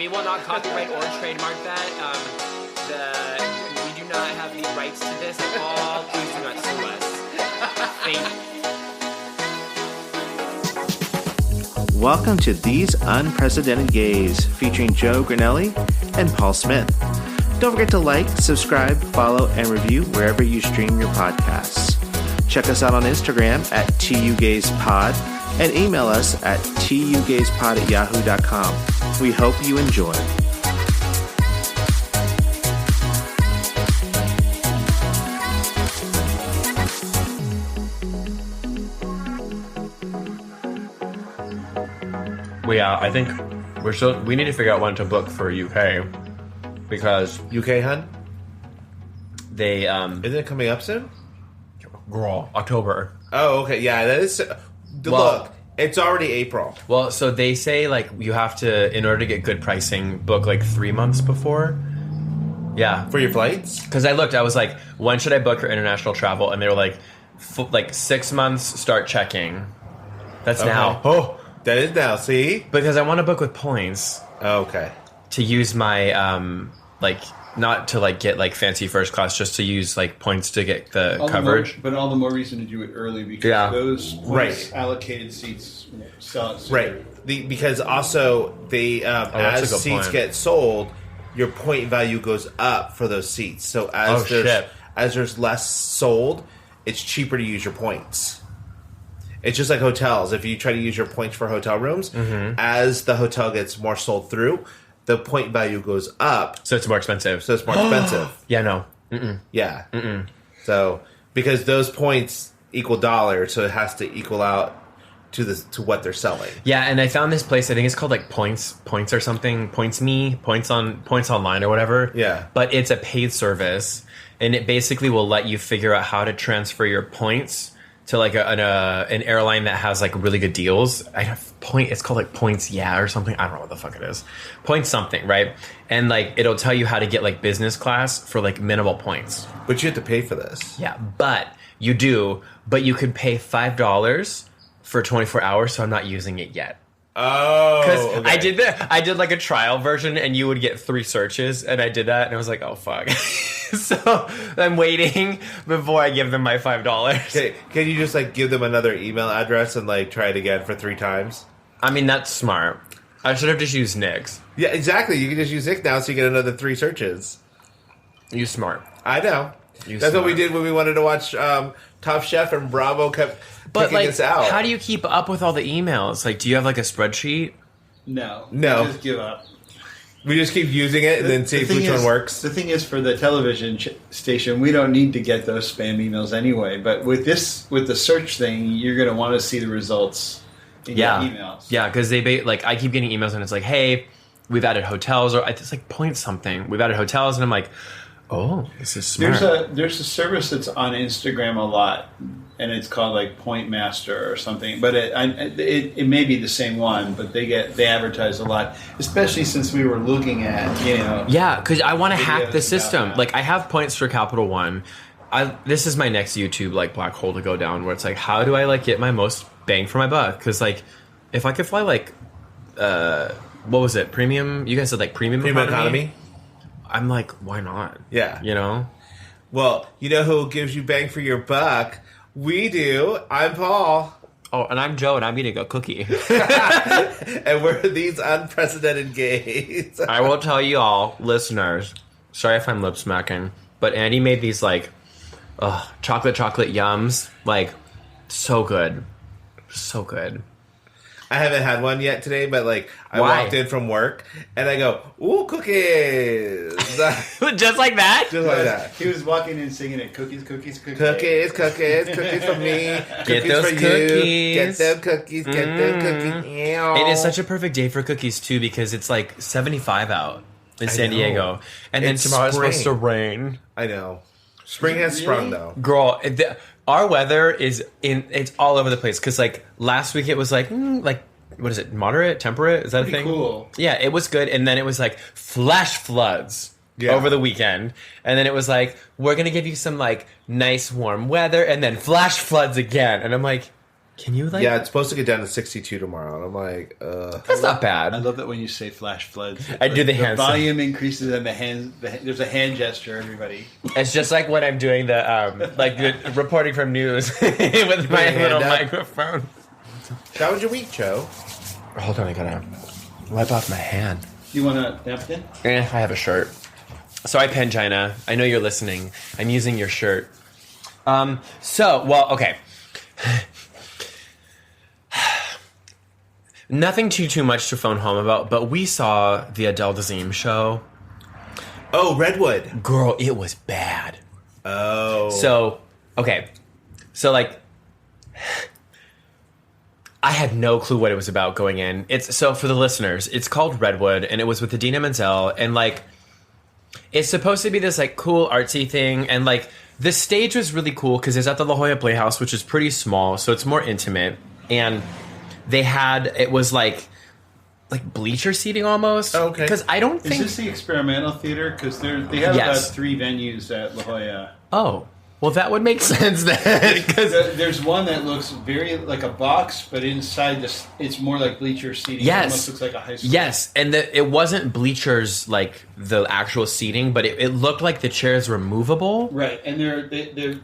We will not copyright or trademark that. We do not have the rights to this at all. Please do not sue us. Thank you. Welcome to These Unprecedented Gays, featuring Joe Granelli and Paul Smith. Don't forget to like, subscribe, follow, and review wherever you stream your podcasts. Check us out on Instagram at tugayspod and email us at tugayspod@yahoo.com. We hope you enjoy. I think we need to figure out when to book for UK because UK, hun? they Isn't it coming up soon? girl October. Oh, okay. Yeah, that is... Look, it's already April. Well, so they say like you have to, in order to get good pricing, book like 3 months before. Yeah, For your flights? because I looked, I was like, when should I book for international travel? And they were like, 6 months, start checking. That's now. Oh, that is now, see? Because I want to book with points Oh, okay. to use my not to like get like fancy first class, just to use like points to get the coverage. But all the more reason to do it early because those points Right. allocated seats sell it sooner. Right. Because also, they that's a as good seats point. get sold, your point value goes up for those seats. So as there's less sold, it's cheaper to use your points. It's just like hotels. If you try to use your points for hotel rooms, as the hotel gets more sold through, the point value goes up. So it's more expensive. So it's more expensive. Yeah, no. Mm-mm. Yeah. Mm-mm. So because those points equal dollars, so it has to equal out to what they're selling. Yeah, and I found this place. I think it's called like Points or something. Points Online or whatever. Yeah. But it's a paid service, and it basically will let you figure out how to transfer your points to like an airline that has like really good deals. It's called like Points or something. I don't know what the fuck it is. Points something, right? And like it'll tell you how to get like business class for like minimal points. But you have to pay for this. Yeah, but you could pay $5 for 24 hours, so I'm not using it yet. Oh, Because okay. I did like a trial version, and you would get 3 searches, and I did that, and I was like, oh fuck. So I'm waiting before I give them my $5. Okay, can you just like give them another email address and like try it again for 3 times? I mean, that's smart. I should have just used Nix. Yeah, exactly. You can just use Nick now, so you get another 3 searches. You smart. I know. You That's what we smart. did when we wanted to watch Top Chef, and Bravo kept kicking us out. how do you keep up with all the emails? Like, do you have like a spreadsheet? No. Just give up. We just keep using it and then see which one works. The thing is, for the television station, we don't need to get those spam emails anyway. But with the search thing, you're going to want to see the results in your emails. Yeah, because I keep getting emails, and it's like, hey, we've added hotels, or it's like point something. We've added hotels, and I'm like, oh, this is smart. There's a service that's on Instagram a lot, and it's called like Point Master or something. But it may be the same one, but they advertise a lot, especially since we were looking at Yeah, because I want to hack the videos system. about Like, I have points for Capital One. This is my next YouTube like black hole to go down, where it's like, how do I like get my most bang for my buck? Because like, if I could fly like, what was it? Premium? You guys said like premium economy. I'm like, why not? Yeah. You know? Well, you know who gives you bang for your buck? We do. I'm Paul. Oh, and I'm Joe, and I'm eating a cookie. And we're These Unprecedented Gays. I will tell you all, listeners, sorry if I'm lip smacking, but Andy made these like chocolate yums. Like, so good. So good. I haven't had one yet today, but like I Why? walked in from work and I go, ooh, cookies. Just like that? Just like that. He was walking in singing it, cookies, cookies, cookies. Cookies for me. Get Cookies those for cookies. you. Get them cookies. Get them cookies. Ew. It is such a perfect day for cookies, too, because it's like 75 out in San know. Diego. And It's then tomorrow's spring. supposed to rain. I know. Spring has sprung though. Girl, our weather it's all over the place. Because like last week it was like what is it? Moderate, temperate? Is that a thing? Cool. Yeah, it was good. And then it was like flash floods over the weekend. And then it was like, we're going to give you some like nice warm weather, and then flash floods again. And I'm like, Can you like? Yeah, it's supposed to get down to 62 tomorrow, and I'm like, That's not bad. I love that when you say flash floods. I do the hand volume increases and the hand. There's a hand gesture. Everybody. It's just like when I'm doing the like the reporting from news with my little microphone. How was your week, Joe? Hold on, I gotta wipe off my hand. You want a napkin? I have a shirt. So I Pangina. I know you're listening. I'm using your shirt. Okay. Nothing too much to phone home about, but we saw the Adele Dazeem show. Oh, Redwood. Girl, it was bad. Oh. So, okay. So, like, I had no clue what it was about going in. So for the listeners, it's called Redwood, and it was with Idina Menzel, and, like, it's supposed to be this, like, cool artsy thing, and, like, the stage was really cool because it's at the La Jolla Playhouse, which is pretty small, so it's more intimate, and it was like bleacher seating almost. Oh, okay. Because I don't think... Is this the experimental theater? Because they have about 3 venues at La Jolla. Oh. Well, that would make sense then. There's one that looks very like a box, but inside it's more like bleacher seating. Yes. It almost looks like a high school. Yes, and it wasn't bleachers like the actual seating, but it looked like the chairs were movable. Right, and there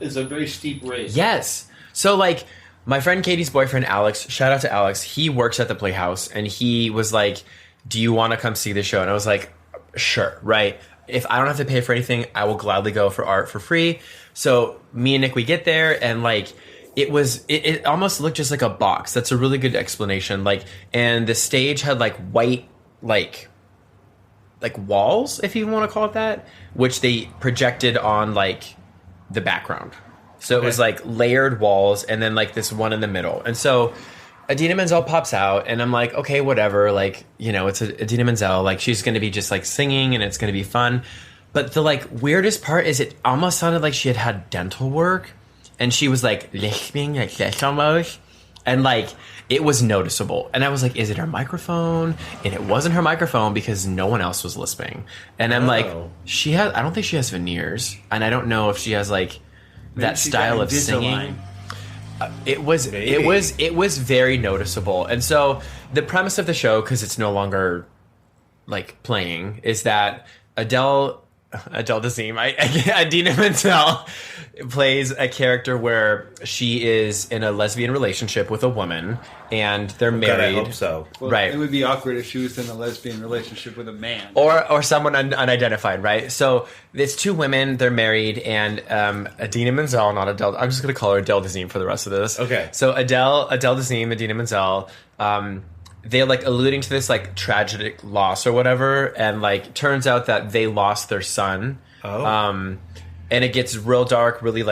is a very steep raise. Yes. So, like, my friend Katie's boyfriend, Alex, shout out to Alex, he works at the Playhouse, and he was like, do you want to come see the show? And I was like, sure, right. If I don't have to pay for anything, I will gladly go for art for free. So me and Nick, we get there, and, like, it almost looked just like a box. That's a really good explanation. Like, and the stage had, like, white, like walls, if you want to call it that, which they projected on, like, the background. So it was, like, layered walls, and then, like, this one in the middle. And so Idina Menzel pops out, and I'm like, okay, whatever. Like, you know, it's Idina Menzel. Like, she's going to be just, like, singing, and it's going to be fun. But the, like, weirdest part is it almost sounded like she had dental work, and she was, like, lisping like this almost. And, like, it was noticeable. And I was like, is it her microphone? And it wasn't her microphone because no one else was lisping. And I'm like, I don't think she has veneers. And I don't know if she has, like, that style of singing. It was very noticeable. And so the premise of the show, because it's no longer, like, playing, is that Adele Dazeem, Idina Menzel plays a character where she is in a lesbian relationship with a woman, and they're married. God, I hope so. Well, right. It would be awkward if she was in a lesbian relationship with a man. Or someone unidentified, right? So it's 2 women, they're married, and Idina Menzel, not Adele. I'm just going to call her Adele Dazeem for the rest of this. Okay. So Adele Dazeem, Idina Menzel, they're, like, alluding to this, like, tragic loss or whatever, and, like, turns out that they lost their son. Oh. And it gets real dark really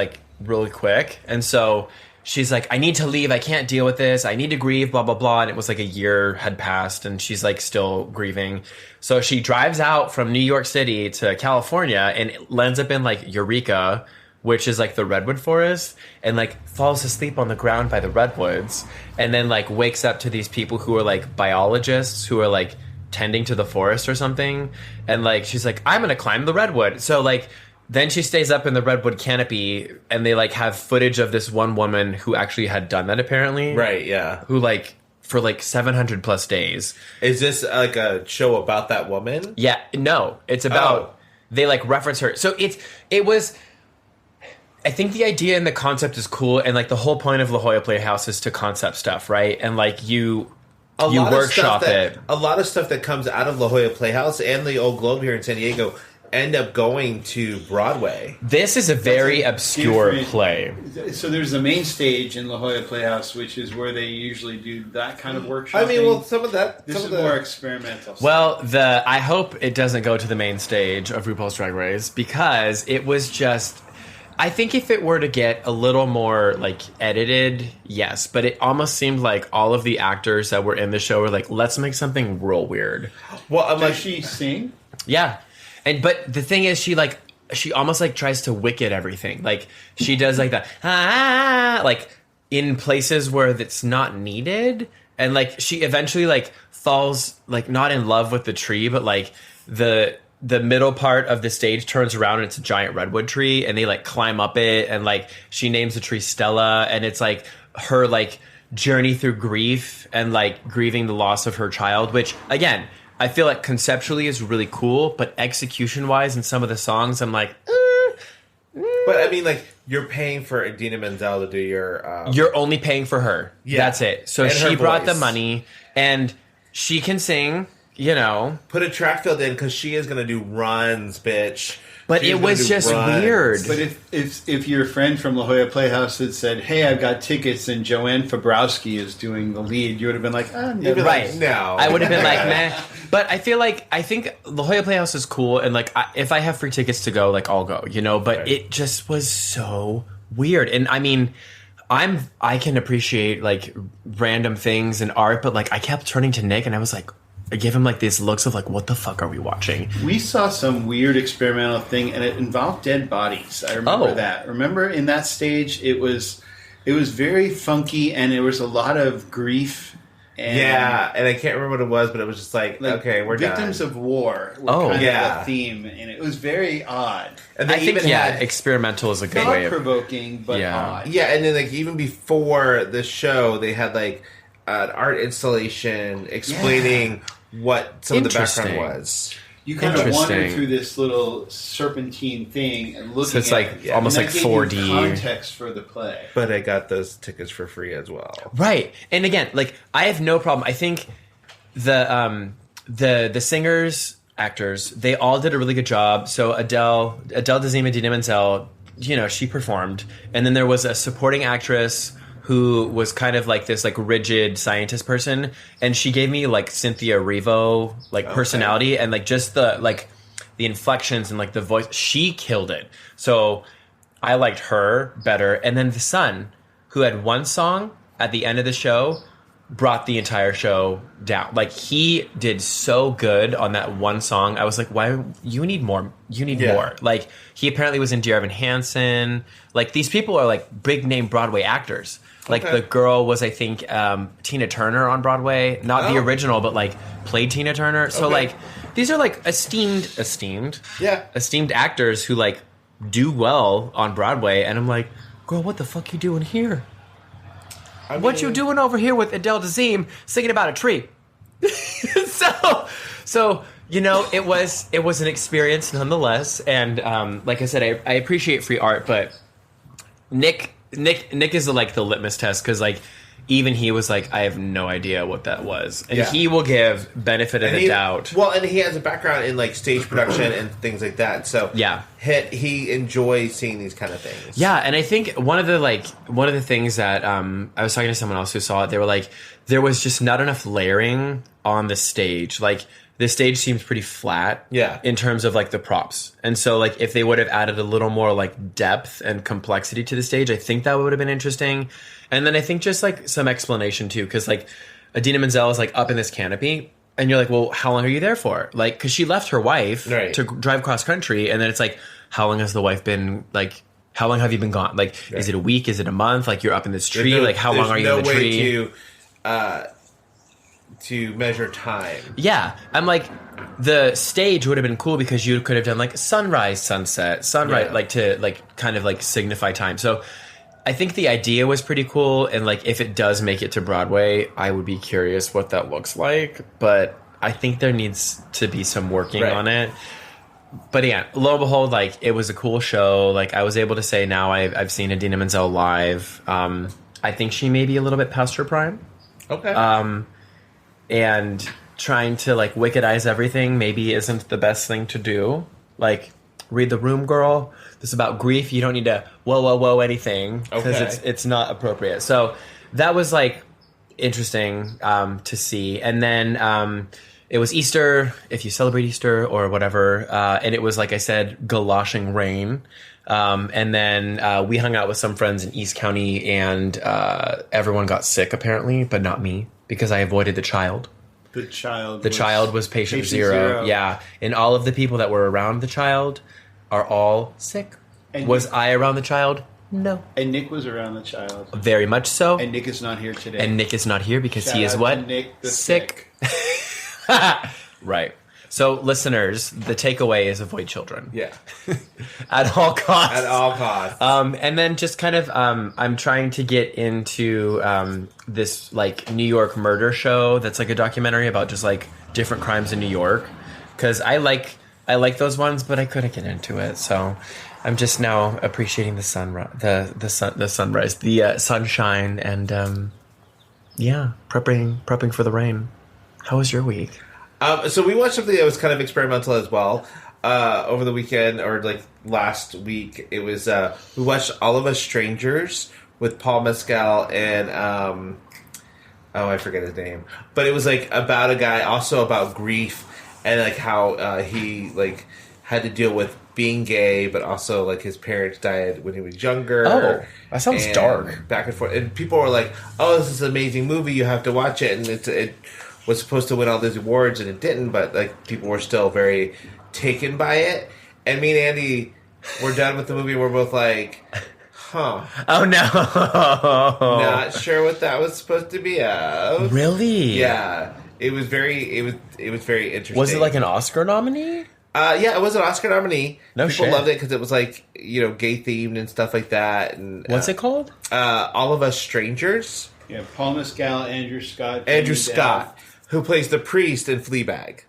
quick. And so she's like, I need to leave. I can't deal with this. I need to grieve, blah, blah, blah. And it was like a year had passed, and she's, like, still grieving. So she drives out from New York City to California and ends up in, like, Eureka, which is, like, the redwood forest, and, like, falls asleep on the ground by the redwoods, and then, like, wakes up to these people who are, like, biologists who are, like, tending to the forest or something. And, like, she's like, I'm gonna climb the redwood. So, like, then she stays up in the redwood canopy, and they, like, have footage of this one woman who actually had done that, apparently. Right, yeah. Who, like, for, like, 700 plus days. Is this, like, a show about that woman? Yeah, no. It's about... They, like, reference her. So it was... I think the idea and the concept is cool, and, like, the whole point of La Jolla Playhouse is to concept stuff, right? And, like, you workshop it. A lot of stuff that comes out of La Jolla Playhouse and the Old Globe here in San Diego end up going to Broadway. This is a very obscure play. So there's the main stage in La Jolla Playhouse, which is where they usually do that kind of workshop. I mean, well, some of that... This is more experimental stuff. Well, I hope it doesn't go to the main stage of RuPaul's Drag Race, because it was just... I think if it were to get a little more, like, edited, yes. But it almost seemed like all of the actors that were in the show were like, let's make something real weird. Well, I'm Does like... she sing? Yeah. But the thing is, she almost, like, tries to Wicked everything. Like, she does, like, the, like, in places where it's not needed. And, like, she eventually, like, falls, like, not in love with the tree, but, like, the middle part of the stage turns around and it's a giant redwood tree, and they, like, climb up it, and, like, she names the tree Stella, and it's, like, her, like, journey through grief and like grieving the loss of her child, which again, I feel like conceptually is really cool, but execution wise in some of the songs, I'm like, But I mean, like, you're paying for Idina Menzel to do your... You're only paying for her. Yeah. That's it. So And she her brought the voice. money, and she can sing, you know. Put a track field in, because she is going to do runs, bitch. But She's it gonna was do just runs. weird. But if your friend from La Jolla Playhouse had said, "Hey, I've got tickets," and Joanne Fabrowski is doing the lead, you would have been like, "Oh, no." You'd be Right. like, no. I would have been like, meh. But I think La Jolla Playhouse is cool, and like if I have free tickets to go, like I'll go, you know. But Right. it just was so weird, and I mean, I can appreciate like random things and art, but like I kept turning to Nick, and I was like, I gave him like these looks of like, what the fuck are we watching? We saw some weird experimental thing, and it involved dead bodies. I remember that. Remember in that stage, it was very funky, and there was a lot of grief. And Yeah, and I can't remember what it was, but it was just like okay, we're victims done. of war were Oh. kind Yeah. of a theme, and it was very odd. And they I think even had experimental is a good way of. Thought-provoking, but Yeah. odd. Yeah, and then like even before the show, they had like an art installation explaining what some of the background Interesting. was. You kind of wander Interesting. through this little serpentine thing and looking So it's at like it. almost And like that gave you 4D. context for the play. But I got those tickets for free as well. Right. And again, like I have no problem. I think the singers, actors, they all did a really good job. So Adele Dazeem, Idina Menzel, you know, she performed. And then there was a supporting actress who was kind of like this like rigid scientist person, and she gave me like Cynthia Erivo like personality and like just the inflections and like the voice. She killed it. So I liked her better. And then the son, who had one song at the end of the show, brought the entire show down. Like he did so good on that one song. I was like, why you need more? You need more. Like he apparently was in Dear Evan Hansen. Like these people are like big name Broadway actors. Like the girl was, I think, Tina Turner on Broadway. Not the original, but like played Tina Turner. So like these are like esteemed actors who like do well on Broadway. And I'm like, girl, what the fuck you doing here? What you doing over here with Adele Dazeem singing about a tree? so you know, it was an experience nonetheless. And like I said, I appreciate free art, but Nick is like the litmus test, because like even he was like, I have no idea what that was, and he will give benefit of the doubt. Well, and he has a background in like stage production and things like that. So he enjoys seeing these kind of things. Yeah, and I think one of the things that I was talking to someone else who saw it, they were like, there was just not enough layering on the stage. Like the stage seems pretty flat in terms of like the props. And so like if they would have added a little more like depth and complexity to the stage, I think that would have been interesting. And then I think just like some explanation too, because like Idina Menzel is like up in this canopy, and you're like, well, how long are you there for? Like, because she left her wife to drive cross country, and then it's like, how long has the wife been, like, how long have you been gone? Like, is it a week? Is it a month? Like, you're up in this tree. Like, how long are you in the tree? To measure time. Yeah. I'm like, the stage would have been cool because you could have done like sunrise, sunset, like to like kind of like signify time. So I think the idea was pretty cool. And like, if it does make it to Broadway, I would be curious what that looks like. But I think there needs to be some working on it. But yeah, lo and behold, like it was a cool show. Like I was able to say now I've seen Idina Menzel live. I think she may be a little bit past her prime. Okay. And trying to like wicked eyes everything maybe isn't the best thing to do. Like, read the room, girl. This is about grief. You don't need to whoa anything, because it's not appropriate. So that was like interesting to see. And then it was Easter, if you celebrate Easter or whatever. And it was, like I said, galashing rain. And then we hung out with some friends in East County, and everyone got sick apparently, but not me, because I avoided the child. The child was patient zero. Yeah. And all of the people that were around the child are all sick. And was I around the child? No. And Nick was around the child. Very much so. And Nick is not here today. And Nick is not here because Shout he is out what? to Nick the sick. Right. So, listeners, the takeaway is avoid children. Yeah. At all costs. At all costs. And then just kind of, I'm trying to get into this like New York murder show that's like a documentary about just like different crimes in New York. Because I like those ones, but I couldn't get into it. So I'm just now appreciating the sunrise, the sunshine, and prepping for the rain. How was your week? So we watched something that was kind of experimental as well over the weekend, or like last week. It was we watched All of Us Strangers with Paul Mescal and I forget his name, but it was like about a guy, also about grief and like how he like had to deal with being gay, but also like his parents died when he was younger. Oh, that sounds dark. Back and forth, and people were like, "Oh, this is an amazing movie. You have to watch it." And it was supposed to win all these awards, and it didn't. But like people were still very taken by it. And me and Andy were done with the movie. We're both like, "Huh? Oh no, not sure what that was supposed to be of." Really? Yeah. It was very interesting. Was it like an Oscar nominee? Yeah, it was an Oscar nominee. No People shit. loved it because it was like, gay themed and stuff like that. And what's it called? All of Us Strangers. Yeah, Paul Mescal, Andrew Scott, who plays the priest in Fleabag.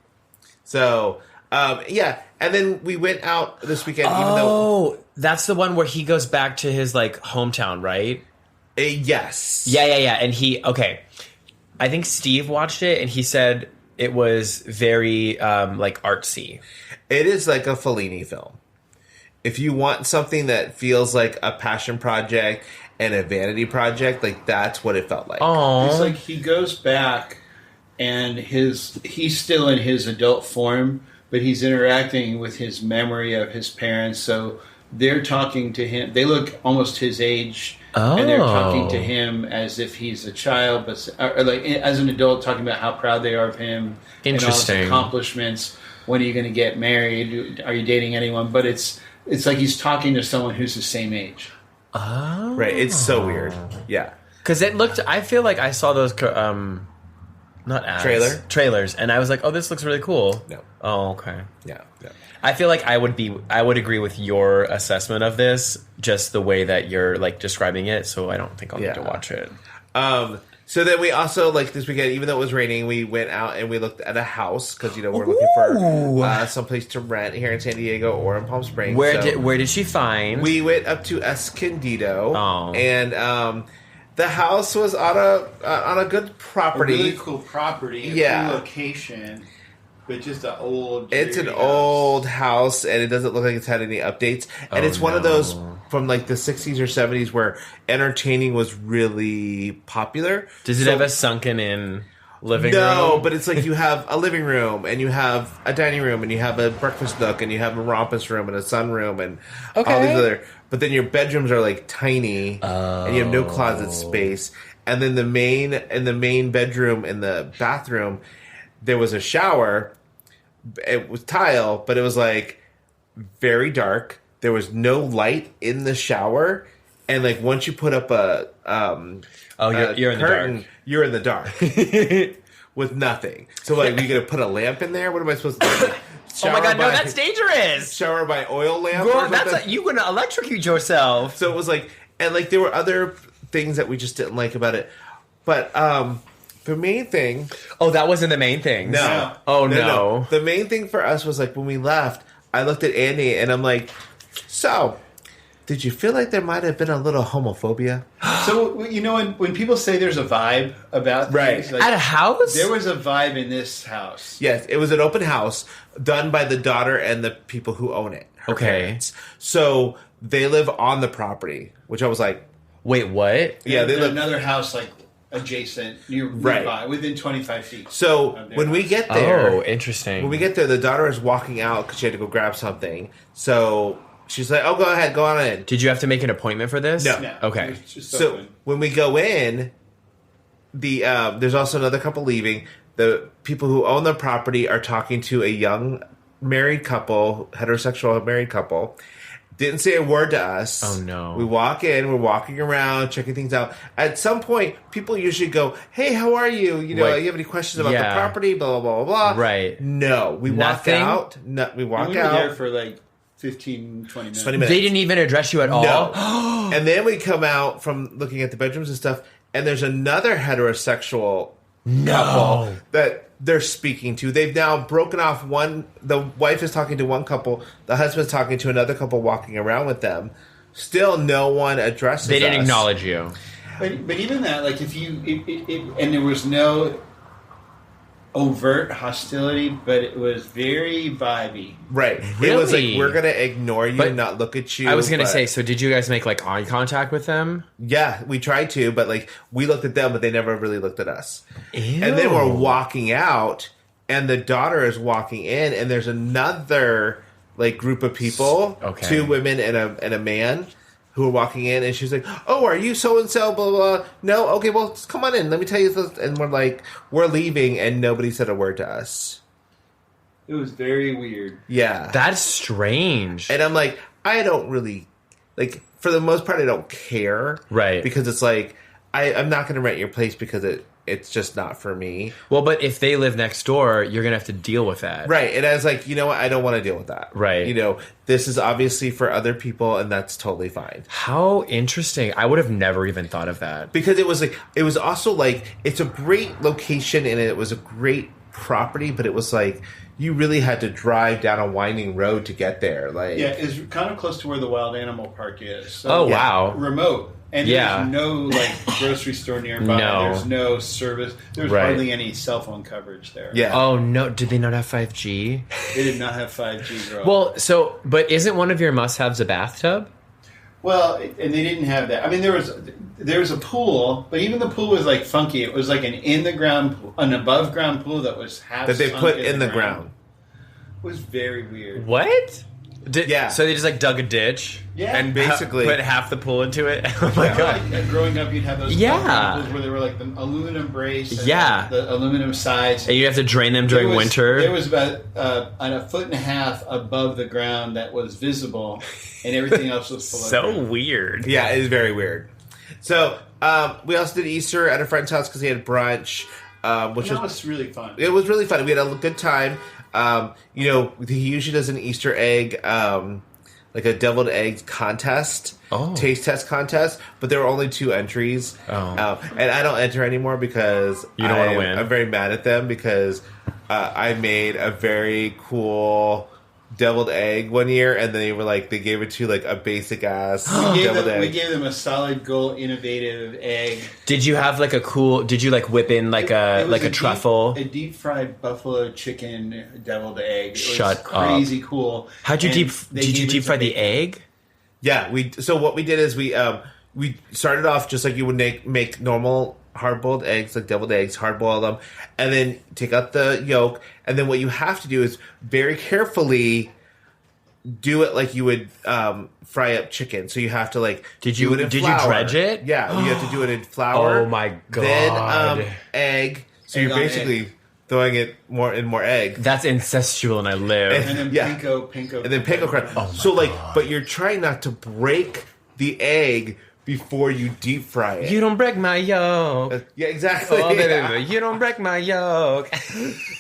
So, yeah, and then we went out this weekend. Even though that's the one where he goes back to his like hometown, right? Yes. Yeah, and I think Steve watched it and he said it was very like artsy. It is like a Fellini film. If you want something that feels like a passion project and a vanity project, like that's what it felt like. Oh, it's like he goes back and he's still in his adult form, but he's interacting with his memory of his parents. So they're talking to him. They look almost his age. And they're talking to him as if he's a child, but or like as an adult, talking about how proud they are of him and all his accomplishments. When are you going to get married? Are you dating anyone? But it's like he's talking to someone who's the same age. Oh, right. It's so weird. Yeah, because it looked. I feel like I saw those not ads, trailers, and I was like, "Oh, this looks really cool." No. Oh, okay. Yeah. I feel like I would agree with your assessment of this, just the way that you're like describing it. So I don't think I'll need to watch it. So then we also, like this weekend, even though it was raining, we went out and we looked at a house because we're looking for someplace to rent here in San Diego or in Palm Springs. Where did she find? We went up to Escondido, and the house was on a good property, a really cool property, cool location. But just an old... It's an old house, and it doesn't look like it's had any updates. And it's one of those from like the 60s or 70s where entertaining was really popular. Does it have a sunken-in living room? No, but it's like you have a living room, and you have a dining room, and you have a breakfast nook, and you have a rompus room, and a sunroom, and all these other... But then your bedrooms are like tiny, and you have no closet space. And then the main bedroom and the bathroom, there was a shower. It was tile, but it was like very dark. There was no light in the shower, and like once you put up a you're in curtain, the dark. You're in the dark with nothing. So like, you gonna put a lamp in there? What am I supposed to do? Like, oh my god, no, that's dangerous. Shower by oil lamp. Girl, you gonna electrocute yourself. So it was like, and like there were other things that we just didn't like about it, but the main thing... Oh, that wasn't the main thing. No. Oh, no. The main thing for us was like when we left, I looked at Andy and I'm like, so, did you feel like there might have been a little homophobia? So, when people say there's a vibe about things... Like, at a house? There was a vibe in this house. Yes, it was an open house done by the daughter and the people who own it. Her parents. So, they live on the property, which I was like... Wait, what? Yeah, they live... Another house, like... adjacent, nearby, within 25 feet. So when we get there, interesting. When we get there, the daughter is walking out because she had to go grab something. So she's like, "Oh, go ahead, go on in." Did you have to make an appointment for this? No. Okay. So when we go in, there's also another couple leaving. The people who own the property are talking to a young married couple, heterosexual married couple. Didn't say a word to us. Oh, no. We walk in, we're walking around, checking things out. At some point, people usually go, hey, how are you? You know, you have any questions about the property? Blah, blah, blah, blah. Right. No. We walk out. No, we walk out. We were there for like 15, 20 minutes. 20 minutes. They didn't even address you at all? No. And then we come out from looking at the bedrooms and stuff, and there's another heterosexual couple that they're speaking to. They've now broken off one. The wife is talking to one couple. The husband's talking to another couple walking around with them. Still, no one addresses They didn't us. acknowledge you. But even that, like if you, and there was no overt hostility, but it was very vibey. Right. Really? It was like, we're going to ignore you and not look at you. I was going to say, so did you guys make like eye contact with them? Yeah, we tried to, but like we looked at them, but they never really looked at us. Ew. And then we're walking out, and the daughter is walking in, and there's another like group of people, 2 women and a man, who are walking in, and she's like, "Oh, are you so and so?" Blah blah. No, okay, well, just come on in. Let me tell you this. And we're like, we're leaving, and nobody said a word to us. It was very weird. Yeah, That's strange. and I'm like, I don't really like. For the most part, I don't care, Right. Because it's like I'm not going to rent your place because it's just not for me. Well, but if they live next door, you're going to have to deal with that. Right. And I was like, you know what? I don't want to deal with that. Right. You know, this is obviously for other people, and that's totally fine. How interesting. I would have never even thought of that. Because it was also like, it's a great location and it was a great property, but it was like, you really had to drive down a winding road to get there. Like, Yeah, it's kind of close to where the Wild Animal Park is. So Oh, wow. Remote. And there's no like grocery store nearby. No. There's no service. There's Right. hardly any cell phone coverage there. Yeah. Oh, no. Did they not have 5G? They did not have 5G growing. Well, but isn't one of your must-haves a bathtub? Well, and they didn't have that. I mean, there was a pool, but even the pool was like funky. It was like an above ground pool that was half that they sunk put in the ground. It was very weird. What? Yeah. So they just like dug a ditch Yeah. And basically, put half the pool into it? Oh my God. Like, growing up, you'd have those pools where they were like the aluminum brace, and the aluminum sides. And you have to drain them during winter. There was about on a foot and a half above the ground that was visible, and everything else was full of So ground. weird. yeah, it is very weird. So, we also did Easter at a friend's house because he had brunch, which was really fun. It was really fun. We had a good time. You know, he usually does an Easter egg, like a deviled egg contest, taste test contest, but there were only 2 entries. And I don't enter anymore because you don't want to win. I'm very mad at them because I made a very cool deviled egg one year, and then they gave it to like a basic ass deviled egg. We gave them a solid gold innovative egg. Did you have like did you like whip in like a truffle? A deep fried buffalo chicken deviled egg. It Shut was crazy up. Cool. Did you deep fry the egg? Yeah, so what we did is we started off just like you would make normal hard-boiled eggs, like deviled eggs, hard-boil them, and then take out the yolk, and then what you have to do is very carefully do it like you would fry up chicken. So you have to like did you flour. dredge it? Yeah, you have to do it in flour. Oh my God. Then egg. So Egg you're on basically egg. throwing it more egg. That's incestual, and I live. And then Yeah. panko. And then panko crunch. So like, but you're trying not to break the egg before you deep fry it. You don't break my yolk. Yeah, exactly. Oh, baby, you don't break my yolk.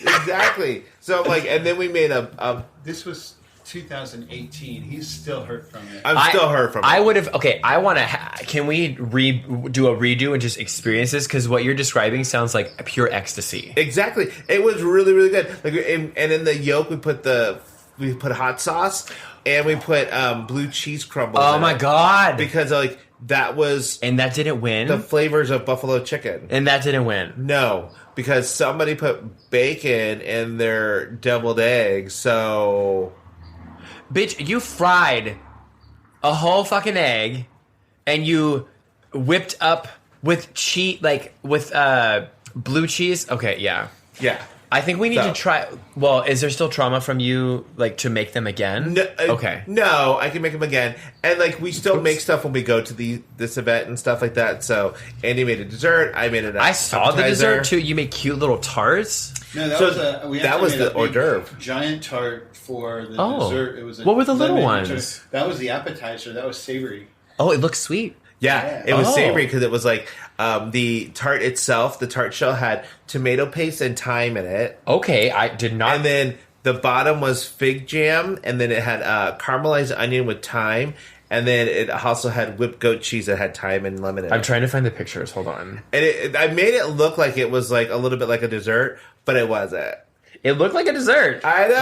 Exactly. So like, and then we made a This was 2018. He's still hurt from it. I'm still hurt from it. I would have. Okay, I want to. Can we do a redo and just experience this? Because what you're describing sounds like pure ecstasy. Exactly. It was really, really good. Like, and in the yolk, we put hot sauce and we put blue cheese crumbles. Oh in my it. God! Because like that was And that didn't win. the flavors of buffalo chicken. And that didn't win. No, because somebody put bacon in their deviled egg. So, Bitch, you fried a whole fucking egg, and you whipped up with cheese, like with blue cheese. Okay, yeah. yeah. I think we need to try. Well, is there still trauma from you, like, to make them again? No, okay. No, I can make them again, and like we still make stuff when we go to this event and stuff like that. So Andy made a dessert. I made an I saw the appetizer. dessert too. You make cute little tarts. No, that So was we that actually was made the a hors big d'oeuvre. giant tart for the Oh. dessert. It was What were the little lemon ones? tart. That was the appetizer. That was savory. Oh, it looks sweet. Yeah, it was Oh. savory because it was like the tart itself. The tart shell had tomato paste and thyme in it, Okay, I did not. and then the bottom was fig jam, and then it had caramelized onion with thyme, and then it also had whipped goat cheese that had thyme and lemon in it. I'm trying to find the pictures. Hold on. And I made it look like it was like a little bit like a dessert, but it wasn't. It looked like a dessert. I know.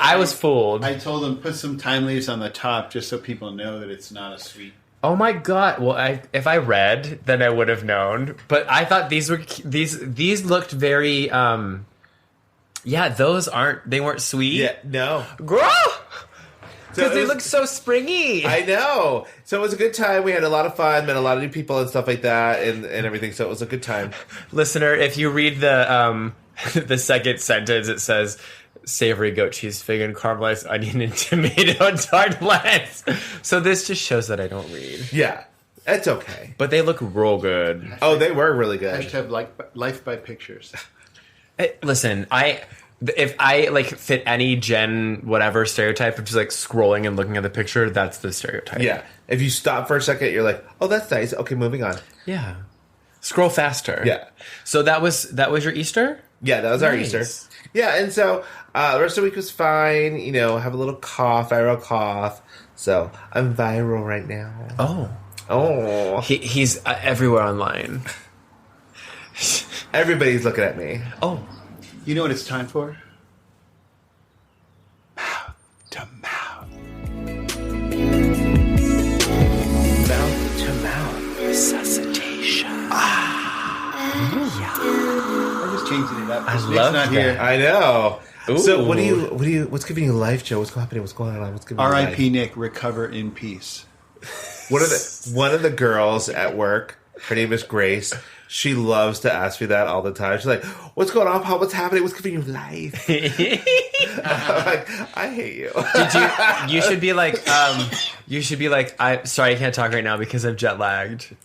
I was fooled. I told them put some thyme leaves on the top just so people know that it's not a sweet. Oh my god! Well, if I read, then I would have known. But I thought these looked very. Yeah, they weren't sweet. Yeah, no. Girl, because it they was- look so springy. I know. So it was a good time. We had a lot of fun, met a lot of new people and stuff like that, and everything. So it was a good time. Listener, if you read the the second sentence, it says savory goat cheese, fig, and caramelized onion and tomato tartlets. So this just shows that I don't read. Yeah, that's okay. But they look real good. Oh, they were really good. Hashtag life by pictures. Listen, if I like fit any Gen whatever stereotype of just like scrolling and looking at the picture, that's the stereotype. Yeah. If you stop for a second, you're like, oh, that's nice. Okay, moving on. Yeah. Scroll faster. Yeah. So that was your Easter? Yeah, that was our Nice. Easter. Yeah, and so the rest of the week was fine. You know, have a little viral cough. So I'm viral right now. Oh. Oh. He's everywhere online. Everybody's looking at me. Oh. You know what it's time for? Mouth to mouth. Mouth to mouth. Resuscitation. I'm just changing it up. I Nick's love not that. here. I know. So Ooh. what's giving you life, Joe? What's happening? What's going on? What's giving you R.I.P. life? Nick, recover in peace. One of the girls at work, her name is Grace. She loves to ask me that all the time. She's like, "What's going on, Paul? What's happening? What's giving you life?" I'm like, I hate you. You should be like, I'm sorry, I can't talk right now because I'm jet lagged.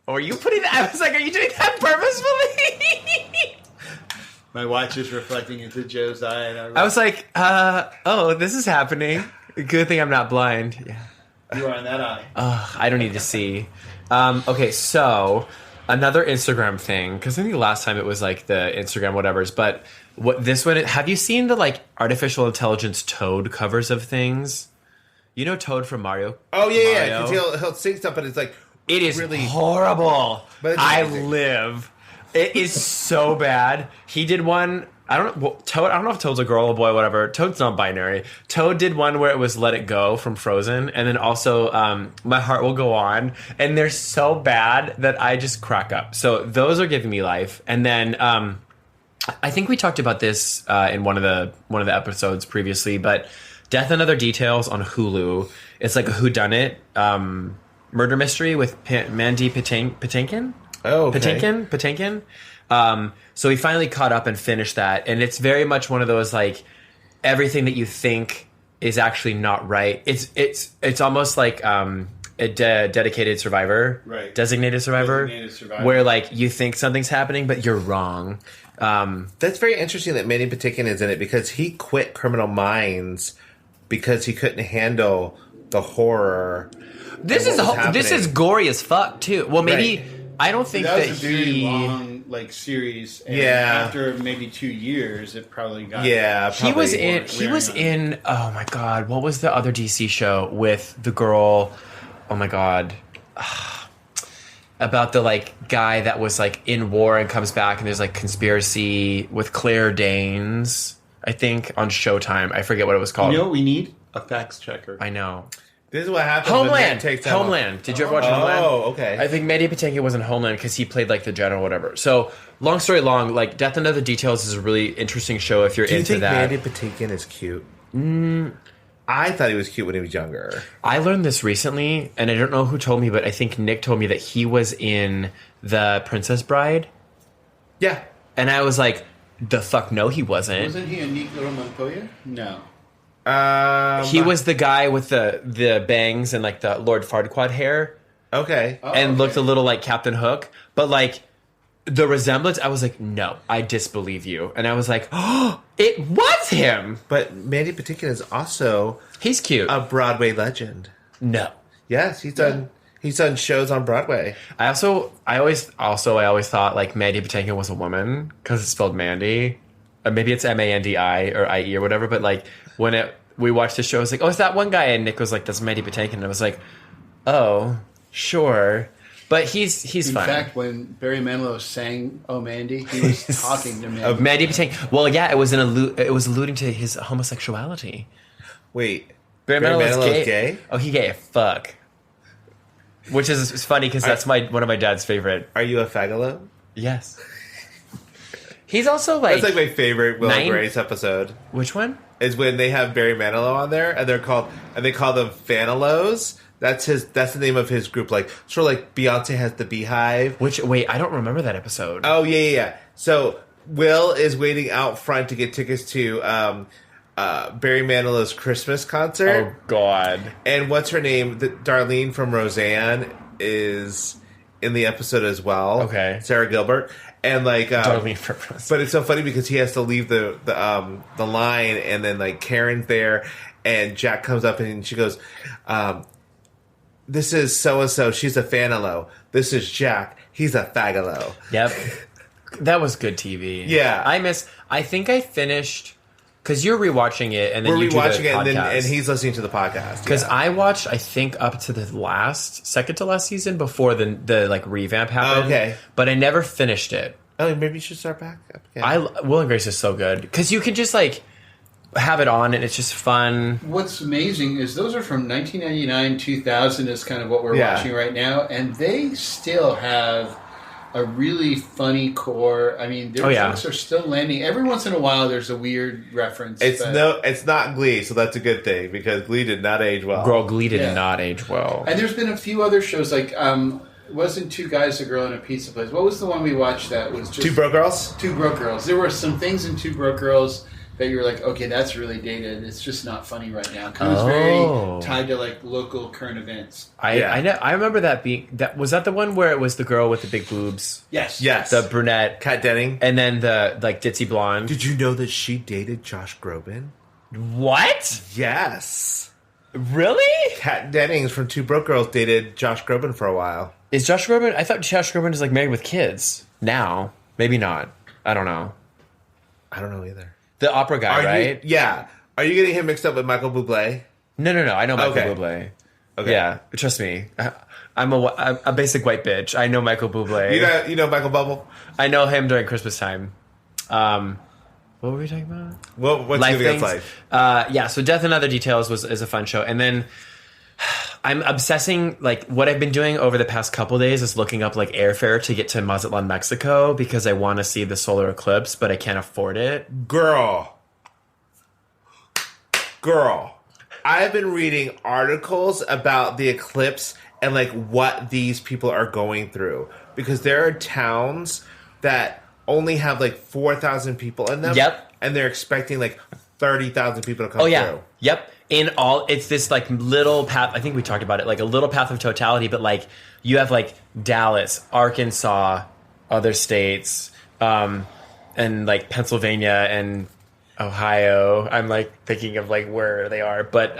Or are you putting that? I was like, are you doing that purposefully? My watch is reflecting into Joe's eye. And I was like, oh, this is happening. Good thing I'm not blind. Yeah. you are on that eye. I don't need to see. Okay, so another Instagram thing, because I think last time it was like the Instagram whatevers, but this one, have you seen the like artificial intelligence Toad covers of things? You know Toad from Mario? Oh yeah, Mario? because he'll sing stuff, but it's like It is really horrible. But it's I amazing. live. It is so bad. He did one. I don't know. Toad. I don't know if Toad's a girl or boy, whatever. Toad's non-binary. Toad did one where it was "Let It Go" from Frozen, and then also "My Heart Will Go On," and they're so bad that I just crack up. So those are giving me life. And then I think we talked about this in one of the episodes previously, but "Death and Other Details" on Hulu. It's like a whodunit murder mystery with Mandy Patinkin. Oh, okay. Patinkin. So we finally caught up and finished that, and it's very much one of those like everything that you think is actually not right. It's almost like a dedicated survivor, Right. Designated survivor, where like you think something's happening, but you're wrong. That's very interesting that Manny Patinkin is in it because he quit Criminal Minds because he couldn't handle the horror. This is gory as fuck too. Well, maybe. Right. I don't think That that was a very he. long series. And Yeah. after maybe 2 years, it probably got. Yeah, He was probably. in. He was in. Oh my god! What was the other DC show with the girl? Oh my god! About the like guy that was like in war and comes back, and there's like conspiracy with Claire Danes. I think on Showtime. I forget what it was called. You know what we need? A fax checker. I know. This is what happens. when Homeland. Nick takes time off. Homeland. Did you ever watch Homeland? Oh, okay. I think Mandy Patinkin was in Homeland because he played like the general or whatever. So long story long, like Death and Other Details is a really interesting show if you're Do you into think that. Mandy Patinkin is cute? I thought he was cute when he was younger. I learned this recently, and I don't know who told me, but I think Nick told me that he was in The Princess Bride. Yeah. And I was like, the fuck no, he wasn't. Wasn't he a neat little Montoya? No. He was the guy with the bangs and like the Lord Farquaad hair Okay. Oh, and okay. looked a little like Captain Hook. But like, the resemblance, I was like, no, I disbelieve you. And I was like, oh, it was him. But Mandy Patinkin is also he's cute. A Broadway legend. No. Yes, he's done shows on Broadway. I always thought like Mandy Patinkin was a woman because it's spelled Mandy. Maybe it's Mandi or IE or whatever. But like when we watched the show, I was like, oh, it's that one guy, and Nick was like, that's Mandy Patinkin. And I was like, oh, sure. But he's fun. In fact, when Barry Manilow sang "Oh Mandy," he was talking to Mandy. Mandy Patinkin. Well, yeah, it was alluding to his homosexuality. Wait, Barry Manilow's gay? Oh, he gay. Fuck. Which is funny because that's one of my dad's favorite. Are you a fagalo? Yes. He's also like... That's like my favorite Will and Grace episode. Which one? Is when they have Barry Manilow on there and they call them Fanilows. That's the name of his group. Like sort of like Beyonce has the Beehive. Wait, I don't remember that episode. Oh yeah. So Will is waiting out front to get tickets to Barry Manilow's Christmas concert. Oh God! And what's her name? Darlene from Roseanne is in the episode as well. Okay, Sarah Gilbert. And like, Darlene from Roseanne. But it's so funny because he has to leave the line, and then like Karen's there, and Jack comes up and she goes, "This is so and so. She's a fanalo. This is Jack. He's a fagalo." Yep, that was good TV. Yeah, I think I finished because you're rewatching it, and then we're you rewatching do the it, podcast. and he's listening to the podcast. Because I watched, I think, up to the second to last season before the like revamp happened. Okay, but I never finished it. Oh, maybe you should start back up again. Will and Grace is so good because you can just like have it on and it's just fun. What's amazing is those are from 1999, 2000 is kind of what we're watching right now, and they still have a really funny core. I mean, their jokes are still landing. Every once in a while, there's a weird reference. It's not Glee, so that's a good thing because Glee did not age well. Glee did not age well. And there's been a few other shows like it wasn't Two Guys, a Girl, in a Pizza Place. What was the one we watched that was just... Two Broke Girls? Two Broke Girls. There were some things in Two Broke Girls that you were like, okay, that's really dated. It's just not funny right now. Because it was very tied to like local current events. I remember that being... Was that the one where it was the girl with the big boobs? Yes. The brunette. Kat Denning. And then the like ditzy blonde. Did you know that she dated Josh Groban? What? Yes. Really? Kat Dennings from Two Broke Girls dated Josh Groban for a while. Is Josh Groban... I thought Josh Groban is like married with kids. Now. Maybe not. I don't know. I don't know either. The opera guy, right? Yeah. Are you getting him mixed up with Michael Bublé? No. I know Michael Bublé. Okay. Yeah, trust me. I'm a basic white bitch. I know Michael Bublé. You know Michael Bubble? I know him during Christmas time. What were we talking about? What's Life Giving Us Life? So Death and Other Details is a fun show. And then I'm obsessing, like, what I've been doing over the past couple days is looking up, like, airfare to get to Mazatlan, Mexico, because I want to see the solar eclipse, but I can't afford it. Girl. I've been reading articles about the eclipse and, like, what these people are going through. Because there are towns that only have, like, 4,000 people in them. Yep. And they're expecting, like, 30,000 people to come through. Yep. It's this like little path. I think we talked about it, like a little path of totality. But like you have like Dallas, Arkansas, other states, and like Pennsylvania and Ohio. I'm like thinking of like where they are, but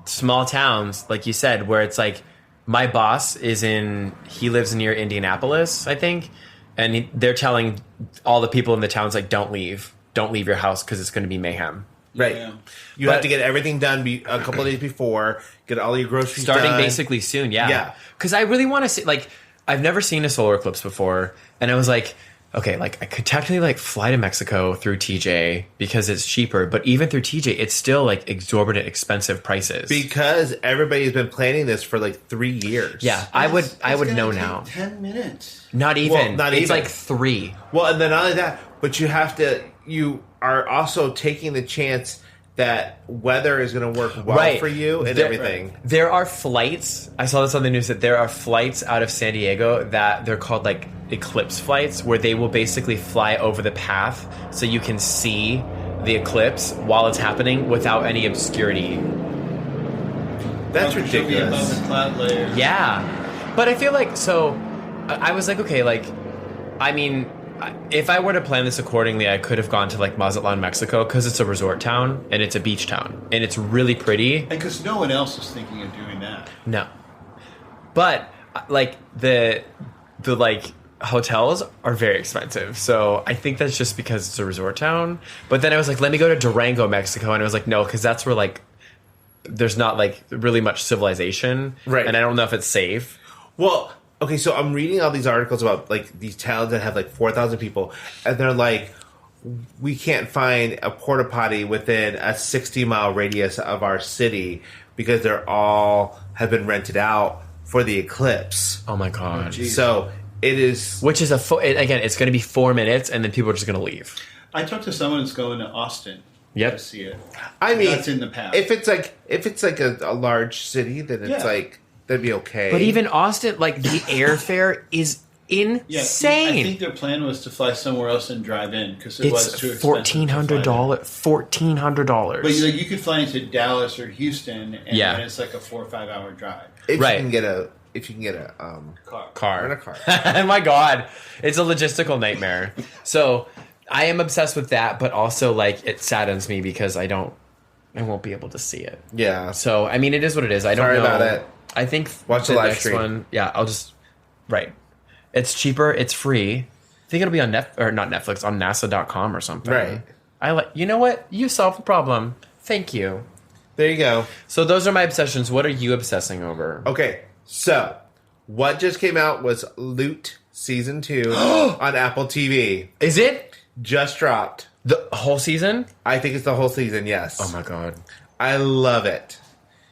small towns, like you said, where it's like my boss he lives near Indianapolis, I think, and they're telling all the people in the towns like don't leave your house because it's going to be mayhem. Right. Yeah. You have to get everything done a couple of days before, get all your groceries starting done. Basically soon, yeah. Because I really want to see, like, I've never seen a solar eclipse before, and I was like, okay, like, I could technically, like, fly to Mexico through TJ because it's cheaper, but even through TJ, it's still, like, exorbitant expensive prices. Because everybody's been planning this for, like, 3 years. Yeah, I would know now. 10 minutes. Not even. It's like 3. Well, and then not only that, but you are also taking the chance that weather is going to work well for you and everything. There are flights. I saw this on the news that there are flights out of San Diego that they're called like eclipse flights, where they will basically fly over the path so you can see the eclipse while it's happening without any obscurity. That's ridiculous. Above the cloud layer. Yeah. But I feel like, so I was like, okay, like I mean, if I were to plan this accordingly, I could have gone to like Mazatlan, Mexico, because it's a resort town and it's a beach town and it's really pretty. And because no one else is thinking of doing that. No, but like the like hotels are very expensive, so I think that's just because it's a resort town. But then I was like, let me go to Durango, Mexico, and I was like, no, because that's where like there's not like really much civilization, right? And I don't know if it's safe. Well. Okay, so I'm reading all these articles about like these towns that have like 4,000 people, and they're like, we can't find a porta potty within a 60-mile radius of our city because they're all have been rented out for the eclipse. Oh my god! So it is, which is again, it's going to be 4 minutes, and then people are just going to leave. I talked to someone that's going to Austin. Yep. To see it. I mean, that's in the past. If it's like a large city, then it's like. That'd be okay. But even Austin, like, the airfare is insane. I think their plan was to fly somewhere else and drive in because it was too expensive. $1,400. But you could fly into Dallas or Houston, and then it's like a 4 or 5 hour drive. If you can get a car. Rent a car. Oh my god, it's a logistical nightmare. So I am obsessed with that, but also like it saddens me because I won't be able to see it. Yeah. So I mean, it is what it is. I don't know about it. I think watch the live next stream. One, yeah, I'll just It's cheaper. It's free. I think it'll be on not Netflix, on NASA.com or something. Right. You know what? You solved the problem. Thank you. There you go. So those are my obsessions. What are you obsessing over? Okay, so what just came out was Loot Season 2 on Apple TV. Is it? Just dropped. The whole season? I think it's the whole season, yes. Oh my god. I love it.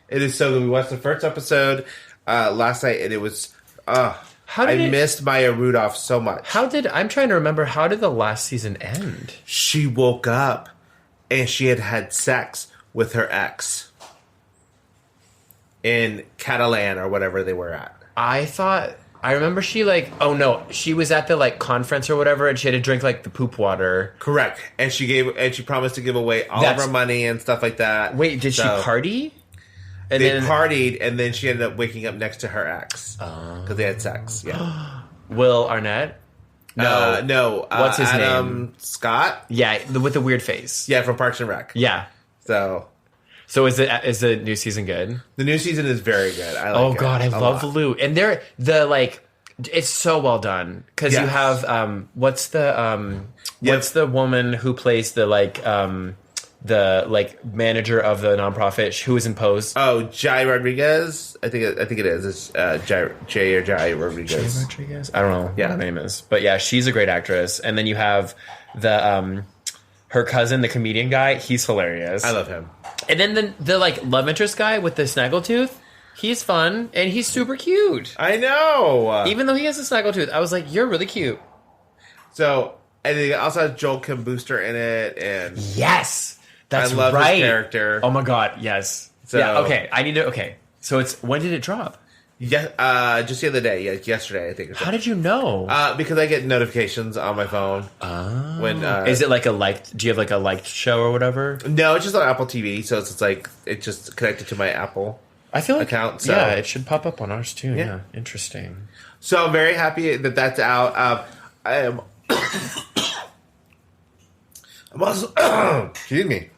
It is so good. We watched the first episode last night, and it was... I missed Maya Rudolph so much. I'm trying to remember, how did the last season end? She woke up, and she had sex with her ex. In Catalan, or whatever they were at. I remember she she was at the conference or whatever, and she had to drink the poop water. Correct. And she promised to give away all of her money and stuff like that. Wait, did she party? And they partied, and then she ended up waking up next to her ex because they had sex. Yeah. Will Arnett? No. What's his Adam Scott? Yeah, with the weird face. Yeah, from Parks and Rec. Yeah. So is the new season good? The new season is very good. I like it. God, I love Lou. And it's so well done because you have what's the woman who plays the manager of the nonprofit who was in Pose? Oh, Jai Rodriguez. I think it is. It's Jai Rodriguez. Jai Rodriguez. I don't know what her name is, but yeah, she's a great actress. And then you have the her cousin, the comedian guy. He's hilarious. I love him. And then the love interest guy with the snaggletooth. He's fun and he's super cute. I know. Even though he has a snaggletooth, I was like, "You're really cute." So, and it also has Joel Kim Booster in it, and yes. That's I love right. his character. Oh my god, yes. So, yeah, okay. So when did it drop? Yeah, just the other day. Yeah, yesterday, I think. How did you know? Because I get notifications on my phone. Oh. When is it like a liked? Do you have a liked show or whatever? No, it's just on Apple TV, so it's just connected to my Apple. I feel account. So. Yeah, it should pop up on ours too. Yeah, interesting. So I'm very happy that that's out. I'm also excuse me.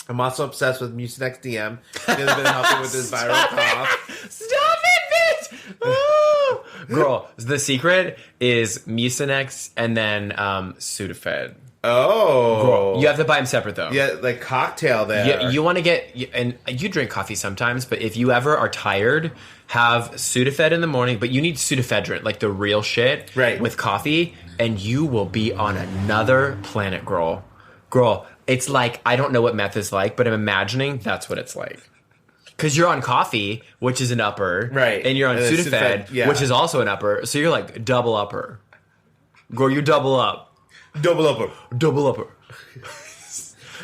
I'm also obsessed with Mucinex DM. He's been helping with his viral cough. Stop it, bitch! Oh. Girl, the secret is Mucinex and then Sudafed. Oh. Girl, you have to buy them separate, though. Yeah, cocktail there. You want to get... And you drink coffee sometimes, but if you ever are tired, have Sudafed in the morning, but you need Sudafedrin, the real shit, right, with coffee, and you will be on another planet, girl. Girl, it's I don't know what meth is like, but I'm imagining that's what it's like. Because you're on coffee, which is an upper. Right. And you're on Sudafed, which is also an upper. So you're double upper. Girl, you double up. Double upper. Double upper.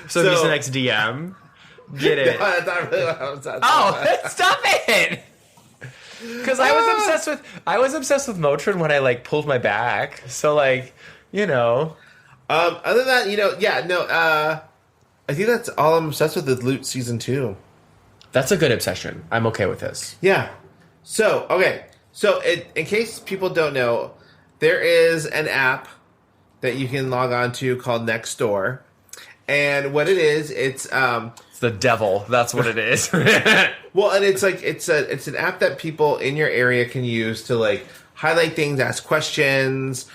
So Mucinex DM. Get it. No, that's not really what I was talking about. Stop it! Because I was obsessed with Motrin when I pulled my back. So you know. Other than that, I think that's all I'm obsessed with is Loot Season 2. That's a good obsession. I'm okay with this. Yeah. So, okay. So, in case people don't know, there is an app that you can log on to called Nextdoor. And what it is, it's the devil. That's what it is. well, and it's like it's an app that people in your area can use to like highlight things, ask questions,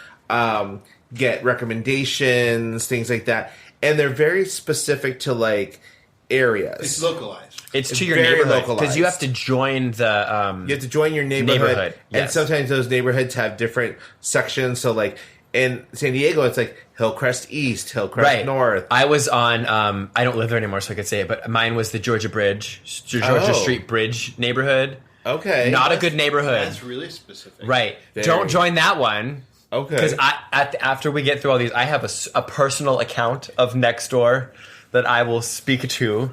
get recommendations, things like that. And they're very specific to like areas. It's localized. It's to your very neighborhood localized. because you have to join the. You have to join your neighborhood. Yes. And sometimes those neighborhoods have different sections. So like in San Diego, it's like Hillcrest East, Hillcrest North. I was on. I don't live there anymore, so I could say it. But mine was the Georgia Street Bridge neighborhood. Okay, not a good neighborhood. That's really specific. Right. Very. Don't join that one. Okay. Because after we get through all these, I have a personal account of Nextdoor that I will speak to.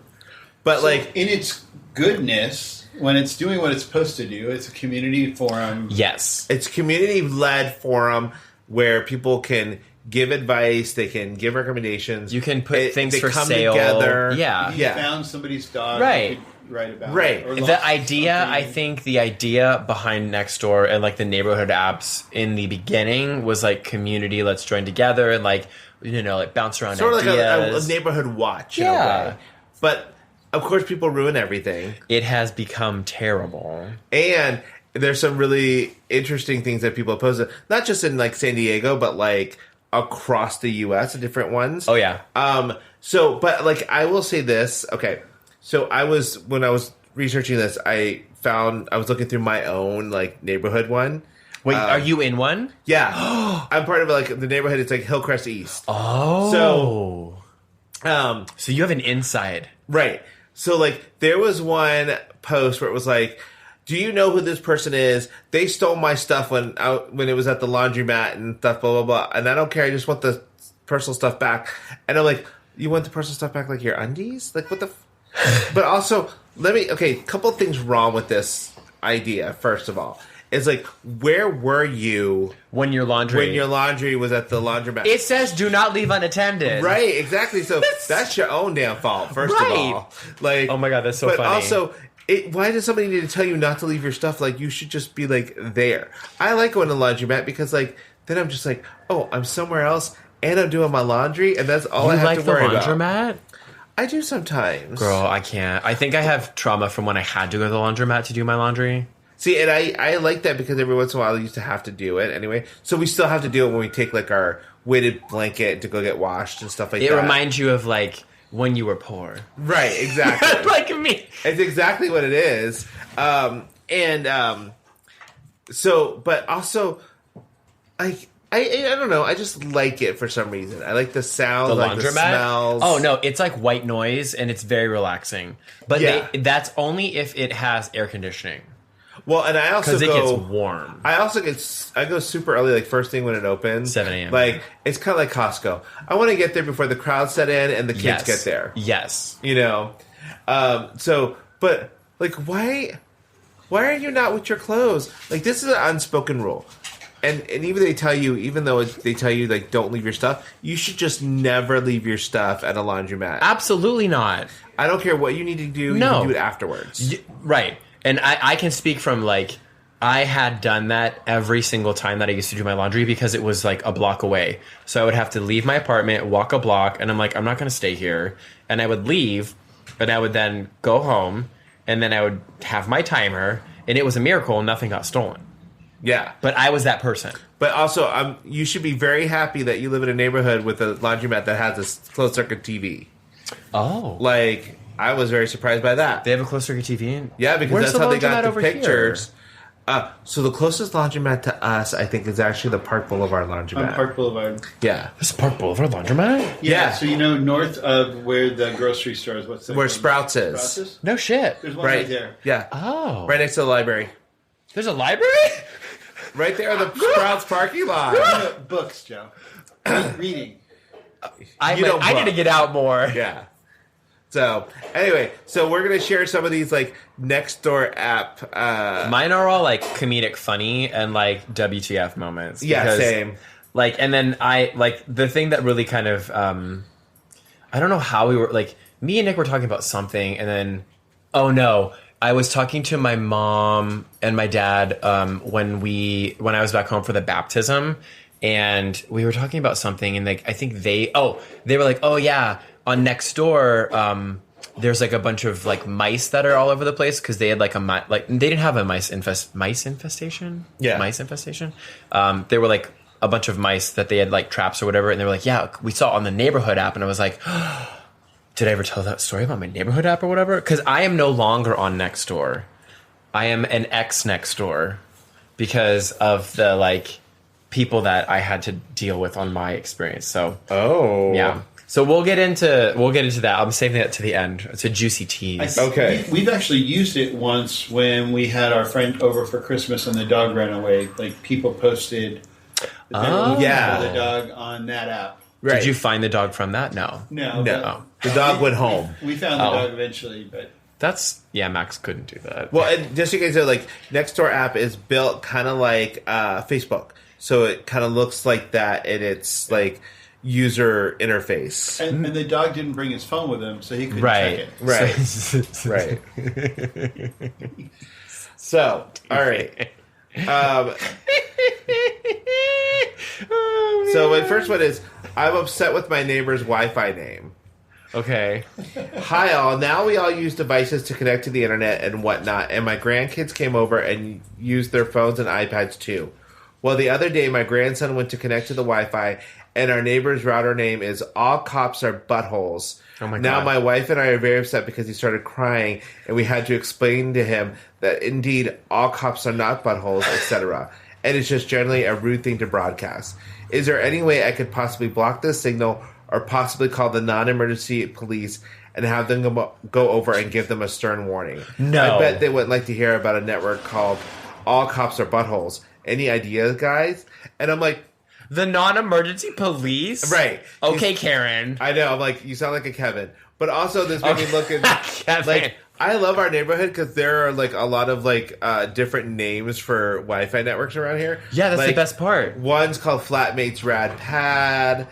But So like in its goodness, when it's doing what it's supposed to do, it's a community forum. Yes. it's community-led forum where people can give advice, they can give recommendations. You can put things they for come sale. Together. Yeah. If you Yeah. found somebody's dog, Right. you could write about Right. it. Or The lost idea, I something. think the idea behind Nextdoor and like the neighborhood apps in the beginning was like community, let's join together and like, like bounce around Sort of like ideas. a neighborhood watch in Yeah. a way. But of course people ruin everything. It has become terrible. And there's some really interesting things that people have posted, not just in like San Diego, but like across the US, different ones. Oh yeah. So, but like, I will say this. Okay. So when I was researching this, I was looking through my own like neighborhood one. Wait, are you in one? Yeah. I'm part of like the neighborhood. It's like Hillcrest East. Oh. So, So you have an inside. right. So like there was one post where it was like, do you know who this person is? They stole my stuff when it was at the laundromat and stuff, blah, blah, blah. And I don't care. I just want the personal stuff back. And I'm like, you want the personal stuff back like your undies? Like what the... But also, a couple of things wrong with this idea, first of all. Is like, where were you When your laundry was at the laundromat? It says do not leave unattended. Right, exactly. So that's your own damn fault, first of Right. all. Like, Oh my God, that's so but funny. also, why does somebody need to tell you not to leave your stuff? Like, you should just be like there. I like going to the laundromat because like then I'm just like, oh, I'm somewhere else and I'm doing my laundry and that's all I have to worry about. You like the laundromat? I do sometimes. Girl, I can't. I think I have trauma from when I had to go to the laundromat to do my laundry. See, and I like that because every once in a while I used to have to do it anyway. So we still have to do it when we take like our weighted blanket to go get washed and stuff like that. It reminds you of like when you were poor. Right, exactly. Like me. It's exactly what it is. So, but also, I don't know. I just like it for some reason. I like the sound, The like laundromat? the smells. Oh no, it's like white noise and it's very relaxing. But Yeah. that's only if it has air conditioning. Well, and I also Because it go. gets warm. I go super early, like first thing when it opens, 7 a.m. Like it's kind of like Costco. I want to get there before the crowd set in and the kids get there. Yes. You know, but like, why are you not with your clothes? Like, this is an unspoken rule, and even they tell you, even though they tell you like don't leave your stuff, you should just never leave your stuff at a laundromat. Absolutely not. I don't care what you need to do. No. You can do it afterwards. Right. And I can speak from like, I had done that every single time that I used to do my laundry because it was like a block away. So I would have to leave my apartment, walk a block, and I'm like, I'm not going to stay here. And I would leave, and I would then go home, and then I would have my timer, and it was a miracle, nothing got stolen. Yeah, But I was that person. but also, you should be very happy that you live in a neighborhood with a laundromat that has a closed circuit TV. Oh. Like, I was very surprised by that. They have a closed circuit TV in? Yeah, because Where's that's the how they got laundromat the over pictures. So the closest laundromat to us, I think, is actually the Park Boulevard laundromat. On Park Boulevard. Yeah. This is Park Boulevard laundromat? Yeah. So north of where the grocery store is, what's that? Where called? Sprouts is. Sprouts is? No shit. There's one right there. Yeah. Oh. Right next to the library. There's a library? Right there on the Sprouts parking lot. Books, Joe. Reading. I don't need to book. get out more. Yeah. So, anyway, we're going to share some of these, like, Nextdoor app. Mine are all like comedic funny and like WTF moments. Yeah, because, same. Like, and then the thing that really kind of, I don't know how we were, like, me and Nick were talking about something and then, oh no, I was talking to my mom and my dad when I was back home for the baptism, and we were talking about something, and like I think they were like, oh yeah, on Nextdoor, there's like a bunch of like mice that are all over the place because they had like they didn't have a mice infestation. Yeah, mice infestation. They were like a bunch of mice that they had like traps or whatever, and they were like, yeah, we saw it on the neighborhood app, and I was like. Did I ever tell that story about my neighborhood app or whatever? Because I am no longer on Nextdoor. I am an ex Nextdoor because of the like people that I had to deal with on my experience. So yeah. So we'll get into that. I'm saving that to the end. It's a juicy tease. Okay. We've actually used it once when we had our friend over for Christmas and the dog ran away. Like people posted the dog on that app. Right. Did you find the dog from that? No. The dog went home. We found the dog eventually, but Max couldn't do that. Well, and just so you guys know, like Nextdoor app is built kind of like Facebook, so it kind of looks like that in its like user interface. And the dog didn't bring his phone with him, so he couldn't check it. Right. So, all right. So my first one is, I'm upset with my neighbor's Wi-Fi name. Okay. Hi all, now we all use devices to connect to the internet and whatnot, and my grandkids came over and used their phones and iPads too. Well, the other day my grandson went to connect to the Wi-Fi, and our neighbor's router name is All Cops Are Buttholes. Oh my God. Now my wife and I are very upset because he started crying, and we had to explain to him that indeed all cops are not buttholes, etc. And it's just generally a rude thing to broadcast. Is there any way I could possibly block this signal or possibly call the non-emergency police and have them go over and give them a stern warning? No. I bet they would like to hear about a network called All Cops Are Buttholes. Any ideas, guys? And I'm like... The non-emergency police? Right. Okay, Karen. I know. I'm like, you sound like a Kevin. But also this made me look at... like, I love our neighborhood because there are like a lot of like different names for Wi-Fi networks around here. Yeah, that's like, the best part. One's called Flatmates Rad Pad.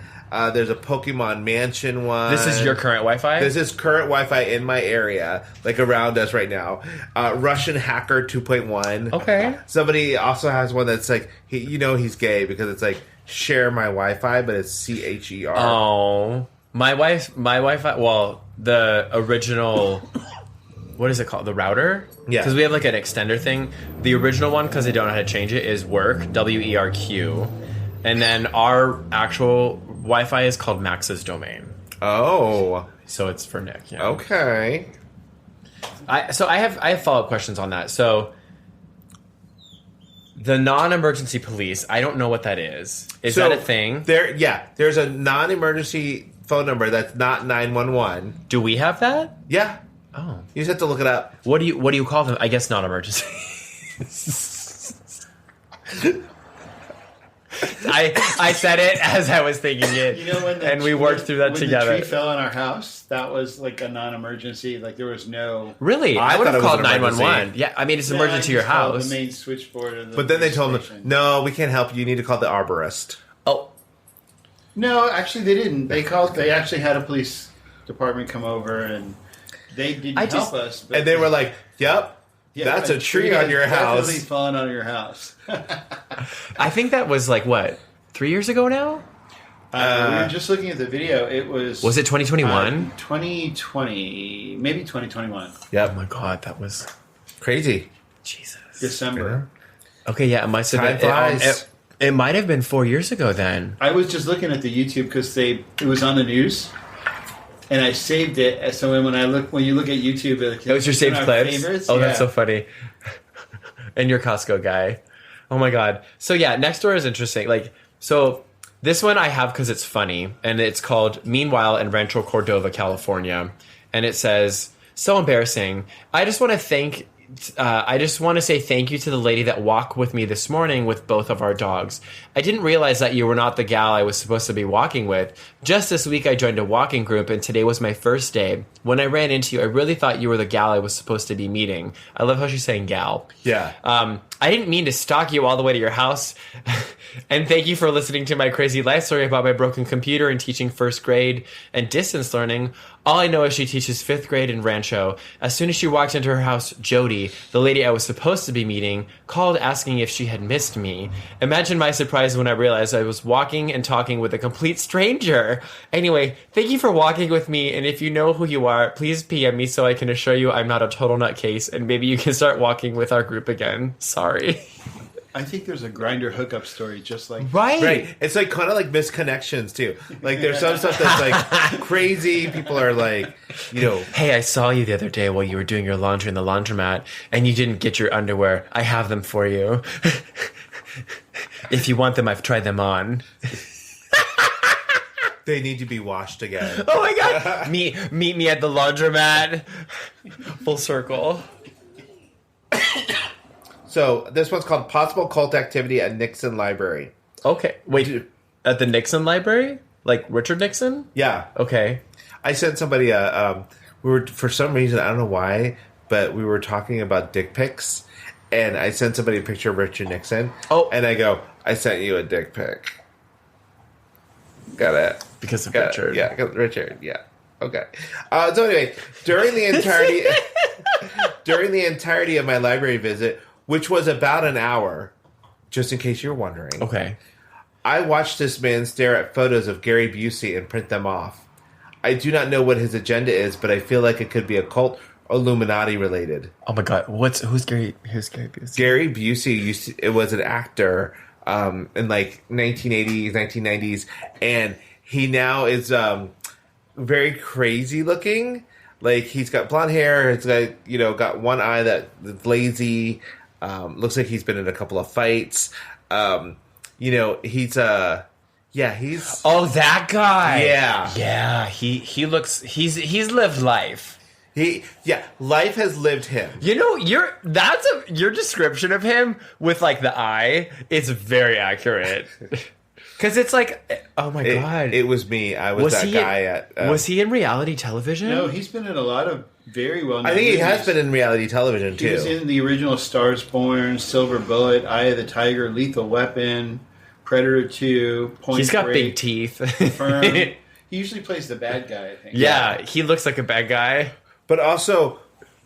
There's a Pokemon Mansion one. This is your current Wi-Fi? This is current Wi-Fi in my area, like around us right now. Russian Hacker 2.1. Okay. Somebody also has one that's like, he's gay because it's like share my Wi-Fi, but it's CHER. Oh, my Wi-Fi. Well, the original. What is it called? The router? Yeah. Because we have like an extender thing. The original one, because I don't know how to change it, is Work, WERQ. And then our actual Wi-Fi is called Max's Domain. Oh. So it's for Nick. Yeah. Okay. I have follow-up questions on that. So the non-emergency police, I don't know what that is. Is that a thing? There's a non-emergency phone number that's not 911. Do we have that? Yeah. Oh. You just have to look it up. What do you call them? I guess not emergency. I said it as I was thinking it, and we worked through that together. When the tree fell on our house, that was like a non-emergency. Like there was no. Really, I would have called 911. Yeah, I mean it's emergency to your house. The main switchboard. Of the but then they told them, "No, we can't help you. You need to call the arborist." Oh, no, actually they didn't. They called. They actually had a police department come over and. They didn't help us. And they were like, yep, that's a tree on your house. Definitely fallen on your house. I think that was like, what, 3 years ago now? We were just looking at the video. It was... Was it 2021? 2020. Maybe 2021. Yep. Oh my God, that was... Crazy. Jesus. December. Okay, yeah, it might have been... It might have been 4 years ago then. I was just looking at the YouTube because it was on the news. And I saved it, so when you look at YouTube, it was your saved clips. Favorites. Oh, that's so funny. And your Costco guy. Oh my God. So yeah, Nextdoor is interesting. Like, so this one I have because it's funny, and it's called "Meanwhile in Rancho Cordova, California," and it says, "So embarrassing. I just want to say thank you to the lady that walked with me this morning with both of our dogs. I didn't realize that you were not the gal I was supposed to be walking with. Just this week I joined a walking group and today was my first day. When I ran into you, I really thought you were the gal I was supposed to be meeting." I love how she's saying gal. Yeah. I didn't mean to stalk you all the way to your house. And thank you for listening to my crazy life story about my broken computer and teaching first grade and distance learning. All I know is she teaches 5th grade in Rancho. As soon as she walked into her house, Jody, the lady I was supposed to be meeting, called asking if she had missed me. Imagine my surprise when I realized I was walking and talking with a complete stranger. Anyway, thank you for walking with me, and if you know who you are, please PM me so I can assure you I'm not a total nutcase, and maybe you can start walking with our group again. Sorry. I think there's a Grindr hookup story just like Right. It's like kind of like misconnections too. Like there's some stuff that's like crazy. People are like, you know, hey, I saw you the other day while you were doing your laundry in the laundromat and you didn't get your underwear. I have them for you. If you want them, I've tried them on. They need to be washed again. Oh my God. Meet me at the laundromat. Full circle. So this one's called Possible Cult Activity at Nixon Library. Okay. Wait, at the Nixon Library? Like Richard Nixon? Yeah. Okay. I sent somebody we were, for some reason, I don't know why, but we were talking about dick pics, and I sent somebody a picture of Richard Nixon. Oh. And I go, I sent you a dick pic. Got it. Because of Got Richard. It. Yeah, because Richard, yeah. Okay. So anyway, during the entirety of my library visit, which was about an hour, just in case you're wondering. Okay. I watched this man stare at photos of Gary Busey and print them off. I do not know what his agenda is, but I feel like it could be a cult or Illuminati related. Oh my God. Who's Gary Busey? Gary Busey was an actor in like 1980s, 1990s, and he now is very crazy looking. Like he's got blonde hair, it's got one eye that's lazy. Looks like he's been in a couple of fights. He's Oh, that guy. Yeah. Yeah, he looks he's lived life. Life has lived him. You know, your description of him with like the eye is very accurate. Cuz it's like, oh my God. It was me. I was that guy was he in reality television? No, he's been in a lot of very well known I think he movies. has been in reality television too. He was in the original Stars Born, Silver Bullet, Eye of the Tiger, Lethal Weapon, Predator 2, Point He's got Break, big teeth. Firm. He usually plays the bad guy, I think. Yeah, he looks like a bad guy. But also,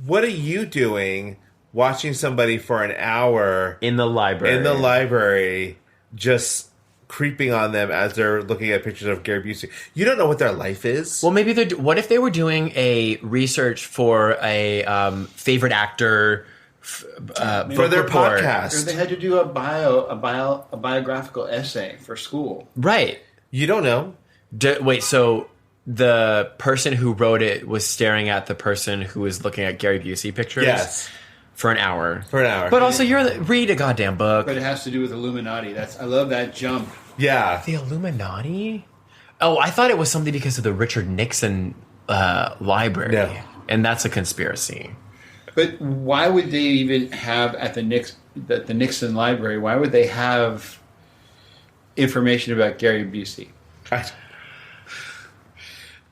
what are you doing watching somebody for an hour In the library. just creeping on them as they're looking at pictures of Gary Busey? You don't know what their life is. Well, maybe what if they were doing a research for a favorite actor for their podcast? Or they had to do a biographical essay for school. Right. You don't know. Wait, so the person who wrote it was staring at the person who was looking at Gary Busey pictures? Yes. For an hour. But also, read a goddamn book. But it has to do with Illuminati. I love that jump. Yeah. The Illuminati? Oh, I thought it was something because of the Richard Nixon library. No. And that's a conspiracy. But why would they even have at the Nixon library, why would they have information about Gary Busey?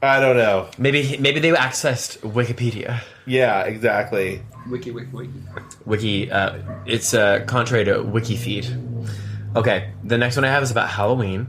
I don't know. Maybe they accessed Wikipedia. Yeah, exactly. Wiki. It's contrary to WikiFeed. Okay, the next one I have is about Halloween,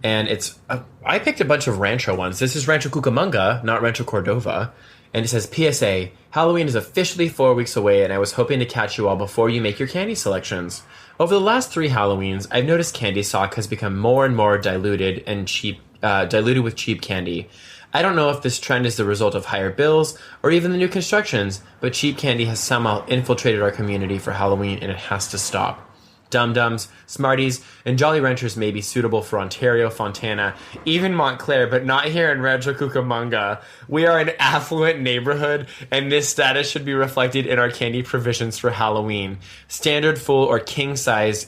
and it's I picked a bunch of Rancho ones. This is Rancho Cucamonga, not Rancho Cordova, and it says, PSA, Halloween is officially 4 weeks away, and I was hoping to catch you all before you make your candy selections. Over the last 3 Halloweens, I've noticed candy stock has become more and more diluted with cheap candy. I don't know if this trend is the result of higher bills or even the new constructions, but cheap candy has somehow infiltrated our community for Halloween, and it has to stop. Dum-Dums, Smarties, and Jolly Ranchers may be suitable for Ontario, Fontana, even Montclair, but not here in Rancho Cucamonga. We are an affluent neighborhood, and this status should be reflected in our candy provisions for Halloween. Standard, full, or king size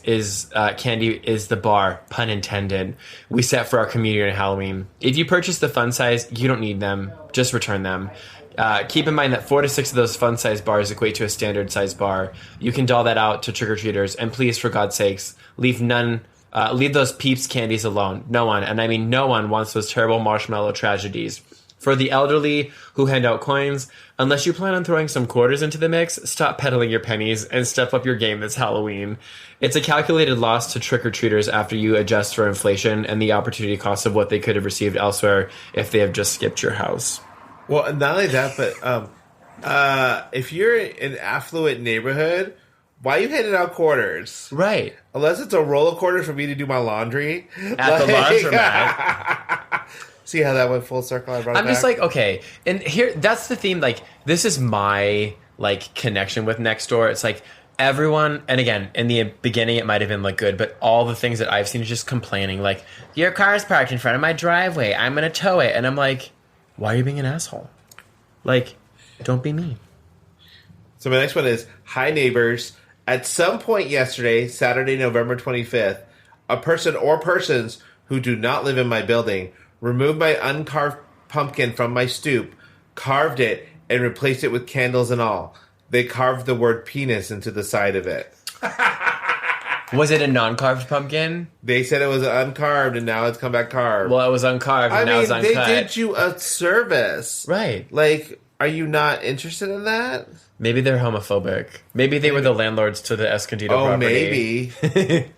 candy is the bar, pun intended, we set for our community on Halloween. If you purchase the fun size, you don't need them. Just return them. Keep in mind that 4 to 6 of those fun size bars equate to a standard size bar. You can doll that out to trick-or-treaters, and please, for God's sakes, leave those Peeps candies alone. No one, and I mean no one, wants those terrible marshmallow tragedies. For the elderly who hand out coins, unless you plan on throwing some quarters into the mix, stop peddling your pennies and step up your game this Halloween. It's a calculated loss to trick-or-treaters after you adjust for inflation and the opportunity cost of what they could have received elsewhere if they have just skipped your house. Well, not only that, but if you're in an affluent neighborhood, why are you handing out quarters? Right. Unless it's a roll of quarters for me to do my laundry. At the laundromat. See how that went full circle? I'm just like, okay. And here, that's the theme. Like, this is my, like, connection with Nextdoor. It's like everyone, and again, in the beginning, it might have been, like, good, but all the things that I've seen is just complaining. Like, your car's parked in front of my driveway. I'm going to tow it. And I'm like, why are you being an asshole? Like, don't be mean. So my next one is, hi, neighbors. At some point yesterday, Saturday, November 25th, a person or persons who do not live in my building removed my uncarved pumpkin from my stoop, carved it, and replaced it with candles and all. They carved the word penis into the side of it. Was it a non-carved pumpkin? They said it was uncarved, and now it's come back carved. Well, it was uncarved, and now it's uncut. They did you a service. Right. Like, are you not interested in that? Maybe they're homophobic. Maybe they were the landlords to the Escondido property. Oh, maybe.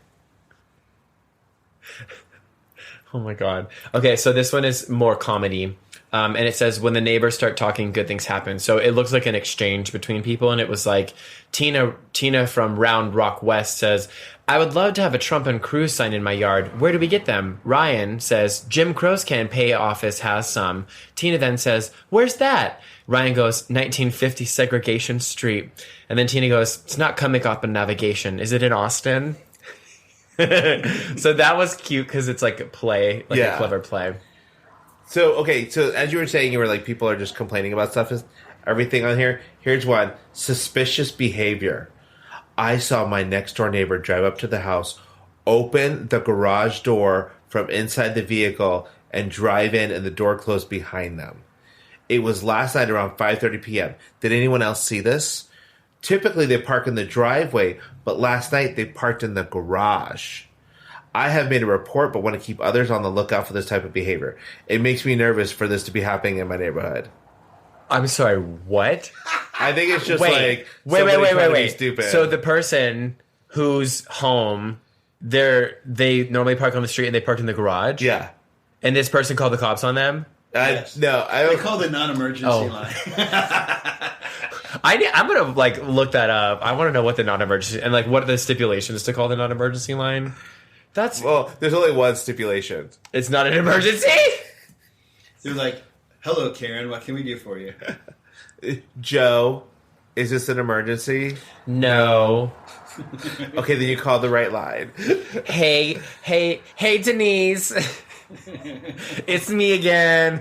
Oh my god. Okay, so this one is more comedy. And it says, when the neighbors start talking, good things happen. So it looks like an exchange between people, and it was like, Tina from Round Rock West says, I would love to have a Trump and Cruz sign in my yard. Where do we get them? Ryan says, Jim Crow's Can Pay Office has some. Tina then says, where's that? Ryan goes, 1950 Segregation Street. And then Tina goes, it's not coming up in navigation. Is it in Austin? So that was cute because it's like a play, like a clever play. So, okay, so as you were saying, you were like, people are just complaining about stuff, everything on here. Here's one. Suspicious behavior. I saw my next door neighbor drive up to the house, open the garage door from inside the vehicle, and drive in, and the door closed behind them. It was last night around 5:30 p.m. Did anyone else see this? Typically, they park in the driveway, but last night they parked in the garage. I have made a report, but want to keep others on the lookout for this type of behavior. It makes me nervous for this to be happening in my neighborhood. I'm sorry, what? I think it's just wait. Stupid. So the person who's home, they normally park on the street and they park in the garage? Yeah. And this person called the cops on them? Yes. They called it non-emergency line. I'm gonna like look that up. I want to know what the non-emergency and like what are the stipulations to call the non-emergency line. Well, there's only one stipulation. It's not an emergency. They're like, "Hello, Karen. What can we do for you?" Joe, is this an emergency? No. Okay, then you called the right line. Hey, Denise. It's me again.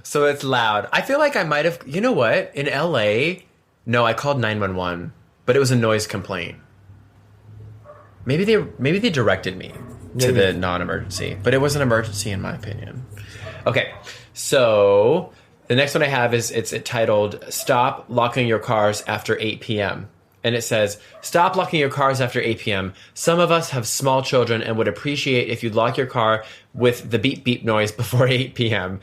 So it's loud. I feel like I might have. You know what? In LA, no, I called 911, but it was a noise complaint. Maybe they directed me to the non-emergency, but it was an emergency in my opinion. Okay, so the next one I have is it's titled "Stop Locking Your Cars After 8 p.m." And it says, stop locking your cars after 8 p.m. Some of us have small children and would appreciate if you'd lock your car with the beep beep noise before 8 p.m.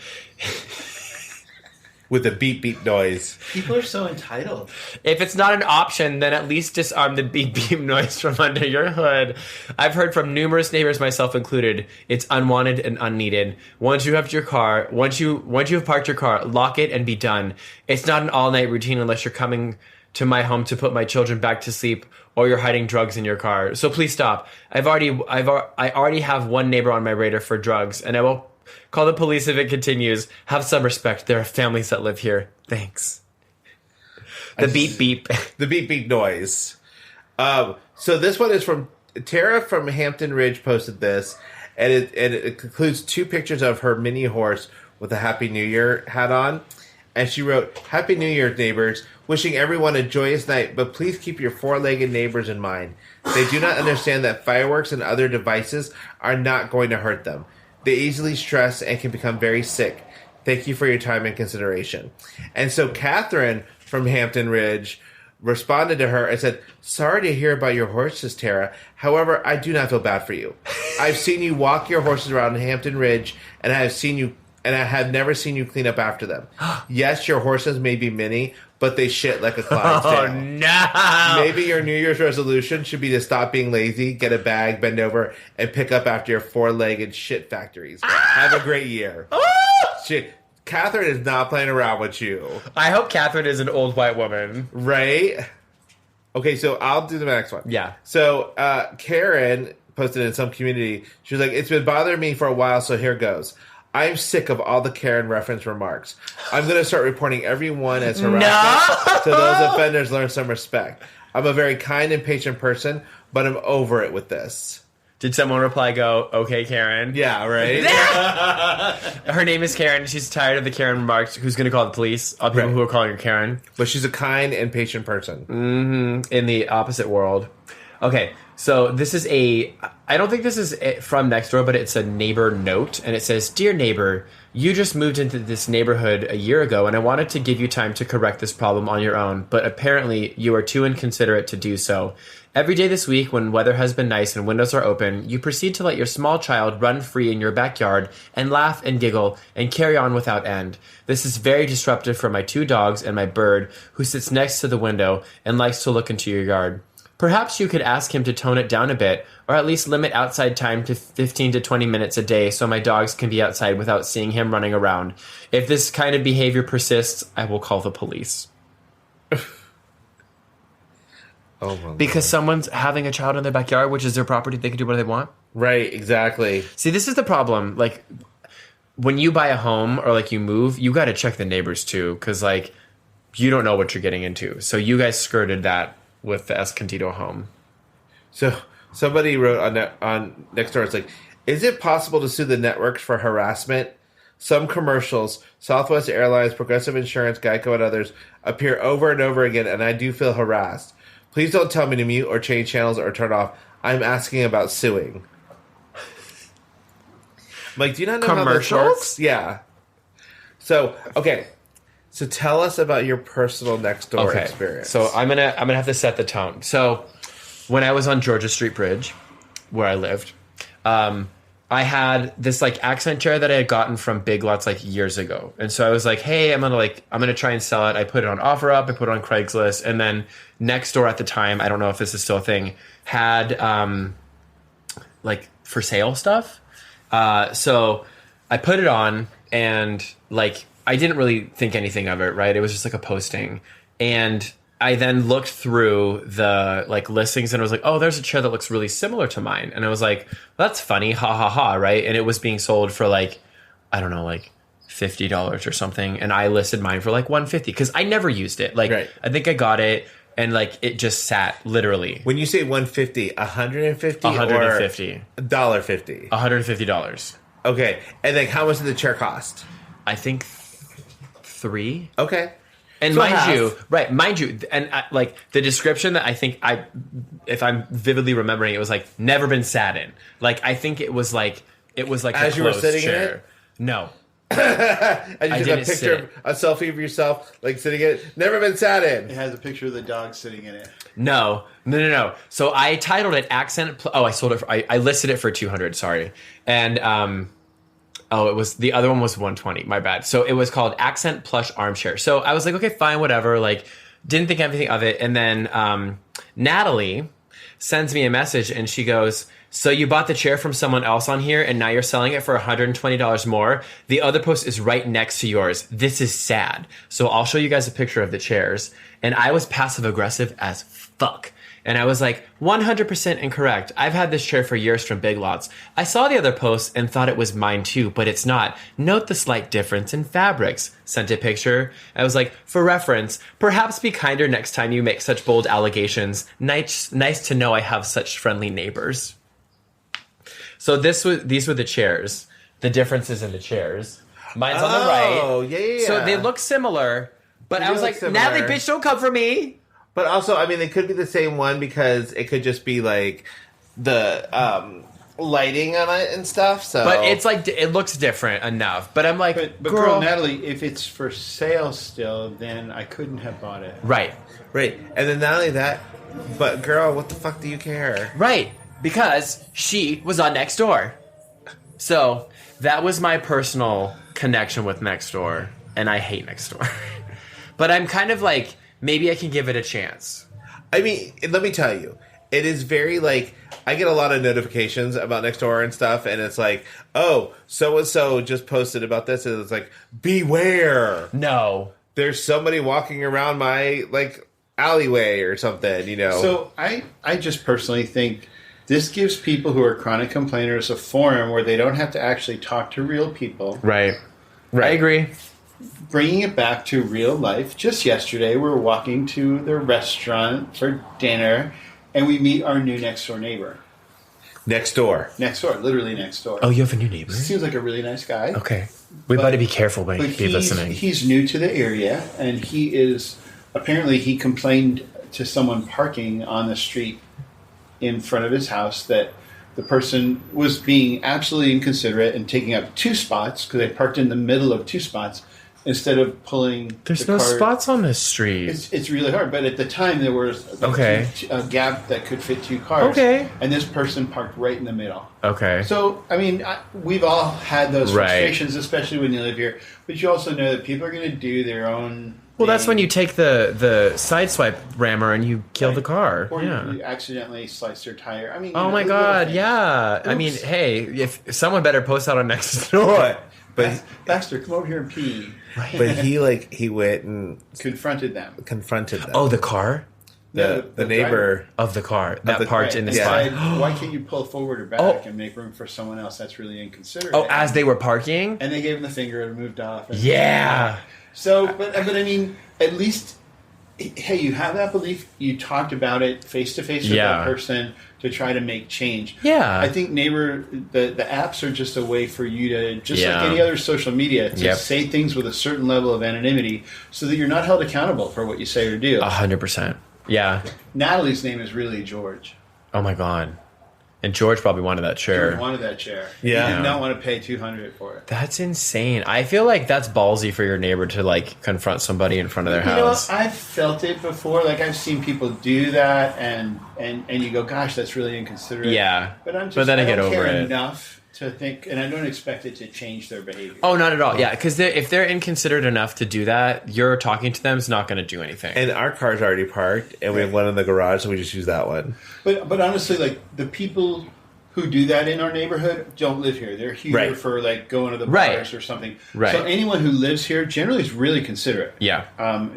With the beep beep noise. People are so entitled. If it's not an option, then at least disarm the beep beep noise from under your hood. I've heard from numerous neighbors, myself included, it's unwanted and unneeded. Once you have parked your car, lock it and be done. It's not an all-night routine unless you're coming to my home to put my children back to sleep or you're hiding drugs in your car. So please stop. I already have one neighbor on my radar for drugs, and I will call the police if it continues. Have some respect. There are families that live here. Thanks. The beep beep. The beep beep noise. So this one is from Tara from Hampton Ridge posted this, and it includes two pictures of her mini horse with a Happy New Year hat on. And she wrote, Happy New Year, neighbors. Wishing everyone a joyous night, but please keep your four-legged neighbors in mind. They do not understand that fireworks and other devices are not going to hurt them. They easily stress and can become very sick. Thank you for your time and consideration. And so Catherine from Hampton Ridge responded to her and said, sorry to hear about your horses, Tara. However, I do not feel bad for you. I've seen you walk your horses around Hampton Ridge, and I have seen you and I have never seen you clean up after them. Yes, your horses may be mini, but they shit like a Clydesdale. Oh, no! Maybe your New Year's resolution should be to stop being lazy, get a bag, bend over, and pick up after your four-legged shit factories. Have a great year. Catherine is not playing around with you. I hope Catherine is an old white woman. Right? Okay, so I'll do the next one. Yeah. So Karen posted in some community, she was like, it's been bothering me for a while, so here goes. I'm sick of all the Karen reference remarks. I'm going to start reporting everyone as harassment so those offenders learn some respect. I'm a very kind and patient person, but I'm over it with this. Did someone reply, go, okay, Karen? Yeah, right? Her name is Karen. She's tired of the Karen remarks. Who's going to call the police on people who are calling her Karen? But she's a kind and patient person. Mm-hmm. In the opposite world. Okay, so this is I don't think this is from Nextdoor, but it's a neighbor note, and it says, Dear neighbor, you just moved into this neighborhood a year ago, and I wanted to give you time to correct this problem on your own, but apparently you are too inconsiderate to do so. Every day this week, when weather has been nice and windows are open, you proceed to let your small child run free in your backyard and laugh and giggle and carry on without end. This is very disruptive for my 2 dogs and my bird, who sits next to the window and likes to look into your yard. Perhaps you could ask him to tone it down a bit, or at least limit outside time to 15 to 20 minutes a day so my dogs can be outside without seeing him running around. If this kind of behavior persists, I will call the police. Because someone's having a child in their backyard, which is their property, they can do whatever they want? Right, exactly. See, this is the problem. Like, when you buy a home or, like, you move, you got to check the neighbors, too, because, like, you don't know what you're getting into. So you guys skirted that with the Escondido home. So somebody wrote on Nextdoor, it's like, is it possible to sue the networks for harassment? Some commercials, Southwest Airlines, Progressive Insurance, Geico, and others, appear over and over again, and I do feel harassed. Please don't tell me to mute or change channels or turn off. I'm asking about suing. Like, do you not know commercials? How this works? Yeah. So, okay. So tell us about your personal Nextdoor experience. So I'm gonna have to set the tone. So when I was on Georgia Street Bridge, where I lived, I had this like accent chair that I had gotten from Big Lots like years ago. And so I was like, hey, I'm gonna try and sell it. I put it on OfferUp, I put it on Craigslist, and then Nextdoor at the time, I don't know if this is still a thing, had like for sale stuff. So I put it on, and like I didn't really think anything of it, right? It was just like a posting. And I then looked through the like listings and I was like, oh, there's a chair that looks really similar to mine. And I was like, that's funny, ha ha ha, right? And it was being sold for like, I don't know, like $50 or something. And I listed mine for like $150 because I never used it. Like, right. I think I got it and like it just sat literally. When you say $150, $150 $150. $1.50? $150. Okay. And like how much did the chair cost? I think $3. Okay. And so mind you, and like the description that I think if I'm vividly remembering, it was like never been sat in. Like I think it was like as a you were sitting chair. in it. No, and you took a picture of yourself like sitting in it. Never been sat in. It has a picture of the dog sitting in it. No. So I titled it Accent. I sold it. I listed it for $200. Sorry, and it was the other one was $120. My bad. So it was called Accent Plush Armchair. So I was like, okay, fine, whatever. Like, didn't think anything of it. And then Natalie sends me a message and she goes, so you bought the chair from someone else on here and now you're selling it for $120 more. The other post is right next to yours. This is sad. So I'll show you guys a picture of the chairs. And I was passive aggressive as fuck. And I was like, 100% incorrect. I've had this chair for years from Big Lots. I saw the other post and thought it was mine too, but it's not. Note the slight difference in fabrics. Sent a picture. I was like, for reference, perhaps be kinder next time you make such bold allegations. Nice to know I have such friendly neighbors. So these were the chairs. The differences in the chairs. Mine's on the right. Oh, yeah. So they look similar, but I was like, Natalie, bitch, don't come for me. But also, I mean, they could be the same one because it could just be like the lighting on it and stuff. So, but it's like it looks different enough. But I'm like, but girl, Natalie, if it's for sale still, then I couldn't have bought it. Right. And then not only that, but girl, what the fuck do you care? Right, because she was on Nextdoor. So that was my personal connection with Nextdoor, and I hate Nextdoor. But I'm kind of like, maybe I can give it a chance. I mean, let me tell you, it is very like, I get a lot of notifications about Nextdoor and stuff, and it's like, oh, so-and-so just posted about this, and it's like, beware. No. There's somebody walking around my, like, alleyway or something, you know. So I just personally think this gives people who are chronic complainers a forum where they don't have to actually talk to real people. Right. I agree. Bringing it back to real life. Just yesterday, we were walking to the restaurant for dinner, and we meet our new next-door neighbor. Next door. Next door, literally next door. Oh, you have a new neighbor? Seems like a really nice guy. Okay. We better be careful when you're listening. He's new to the area, and he is... Apparently, he complained to someone parking on the street in front of his house that the person was being absolutely inconsiderate and taking up 2 spots, because they parked in the middle of 2 spots, instead of pulling There's the no car. spots on this street. It's really hard, but at the time there was a gap that could fit 2 cars. Okay. And this person parked right in the middle. Okay. So, I mean, we've all had those frustrations, especially when you live here. But you also know that people are going to do their own Well, that's when you take the side swipe rammer and you kill the car. Or yeah. you accidentally slice their tire. I mean, Oh my God! Yeah. Oops. I mean, hey, if someone better post out on Nextdoor. But Baxter, come over here and pee. but he went and Confronted them. confronted them. Oh, the car the neighbor of the car that the- parked in the yeah. spot. Why can't you pull forward or back and make room for someone else? That's really inconsiderate. Oh, as they were parking. And they gave him the finger and moved off. And Yeah. So, but I mean, at least, hey, you have that belief. You talked about it face to face with that person to try to make change. Yeah. I think the apps are just a way for you to, just like any other social media, to say things with a certain level of anonymity so that you're not held accountable for what you say or do. 100%. Yeah. Natalie's name is really George. Oh my God. And George probably wanted that chair. George wanted that chair. Yeah. He did not want to pay $200 for it. That's insane. I feel like that's ballsy for your neighbor to like confront somebody in front of their house. You know, I've felt it before. Like I've seen people do that, and you go, "Gosh, that's really inconsiderate." Yeah, but I'm just, but then I get don't over care it enough to think, and I don't expect it to change their behavior. Oh, not at all. Yeah, because if they're inconsiderate enough to do that, you're talking to them is not going to do anything. And our car's already parked, and we have one in the garage, so we just use that one. But honestly, like the people who do that in our neighborhood don't live here. They're here for like going to the bars or something. Right. So anyone who lives here generally is really considerate. Yeah.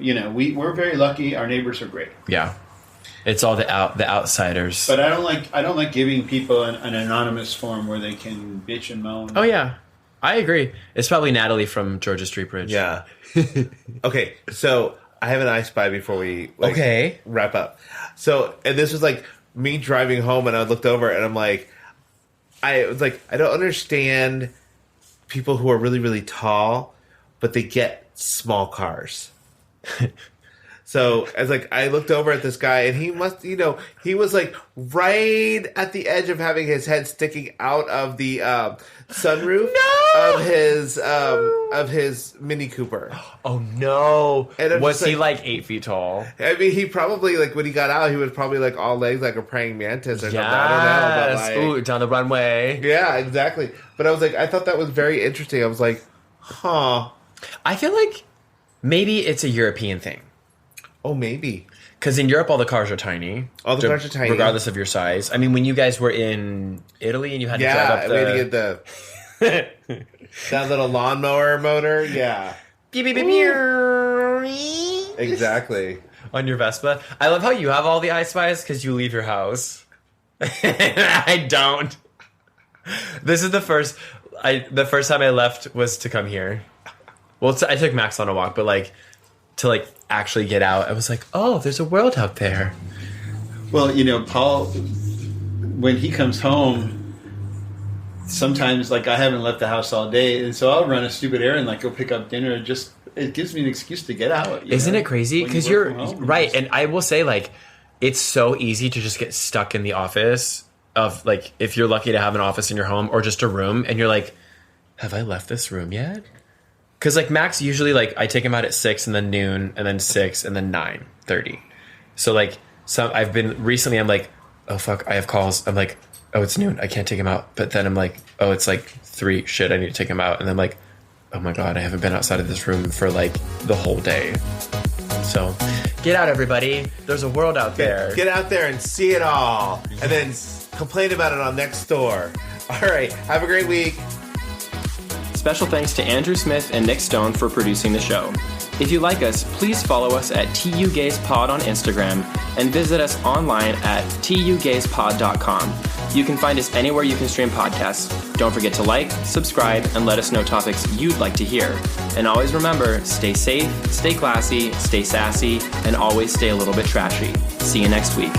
You know, we're very lucky. Our neighbors are great. Yeah. It's all the outsiders. But I don't like giving people an anonymous form where they can bitch and moan. Oh yeah, I agree. It's probably Natalie from Georgia Street Bridge. Yeah. Okay, so I have an I Spy before we wrap up. So, and this was like me driving home, and I looked over, and I'm like, I was like, I don't understand people who are really, really tall, but they get small cars. So I looked over at this guy, and he must, he was like right at the edge of having his head sticking out of the sunroof of his Mini Cooper. Oh no! And was he like 8 feet tall? I mean, he probably when he got out, he was probably like all legs, like a praying mantis or something. I don't know, but ooh, down the runway. Yeah, exactly. But I was like, I thought that was very interesting. I was like, huh. I feel like maybe it's a European thing. Oh, maybe. Because in Europe, all the cars are tiny. All the cars are tiny. Regardless of your size. I mean, when you guys were in Italy and you had to drive up we had to get that little lawnmower motor. Yeah. Beep, beep, beep, beep. Exactly. On your Vespa. I love how you have all the I Spies because you leave your house. I don't. This is the first time I left was to come here. Well, I took Max on a walk, but to actually get out, I was like, oh, there's a world out there. Well, Paul, when he comes home, sometimes I haven't left the house all day, and so I'll run a stupid errand, go pick up dinner. It gives me an excuse to get out. Isn't it crazy? Because you're right, and I will say it's so easy to just get stuck in the office of if you're lucky to have an office in your home or just a room, and you're like, have I left this room yet? Because Max usually I take him out at 6 and then noon and then 6 and then 9:30. So I've been recently I'm like, oh fuck, I have calls. I'm like, oh it's noon, I can't take him out. But then I'm like, oh it's 3, shit, I need to take him out. And then I'm like, oh my God, I haven't been outside of this room for like the whole day. So get out, everybody. There's a world out there. Get out there and see it all. Yes. And then complain about it on Nextdoor. All right. Have a great week. Special thanks to Andrew Smith and Nick Stone for producing the show. If you like us, please follow us at tugayspod on Instagram and visit us online at tugayspod.com. You can find us anywhere you can stream podcasts. Don't forget to like, subscribe, and let us know topics you'd like to hear. And always remember, stay safe, stay classy, stay sassy, and always stay a little bit trashy. See you next week.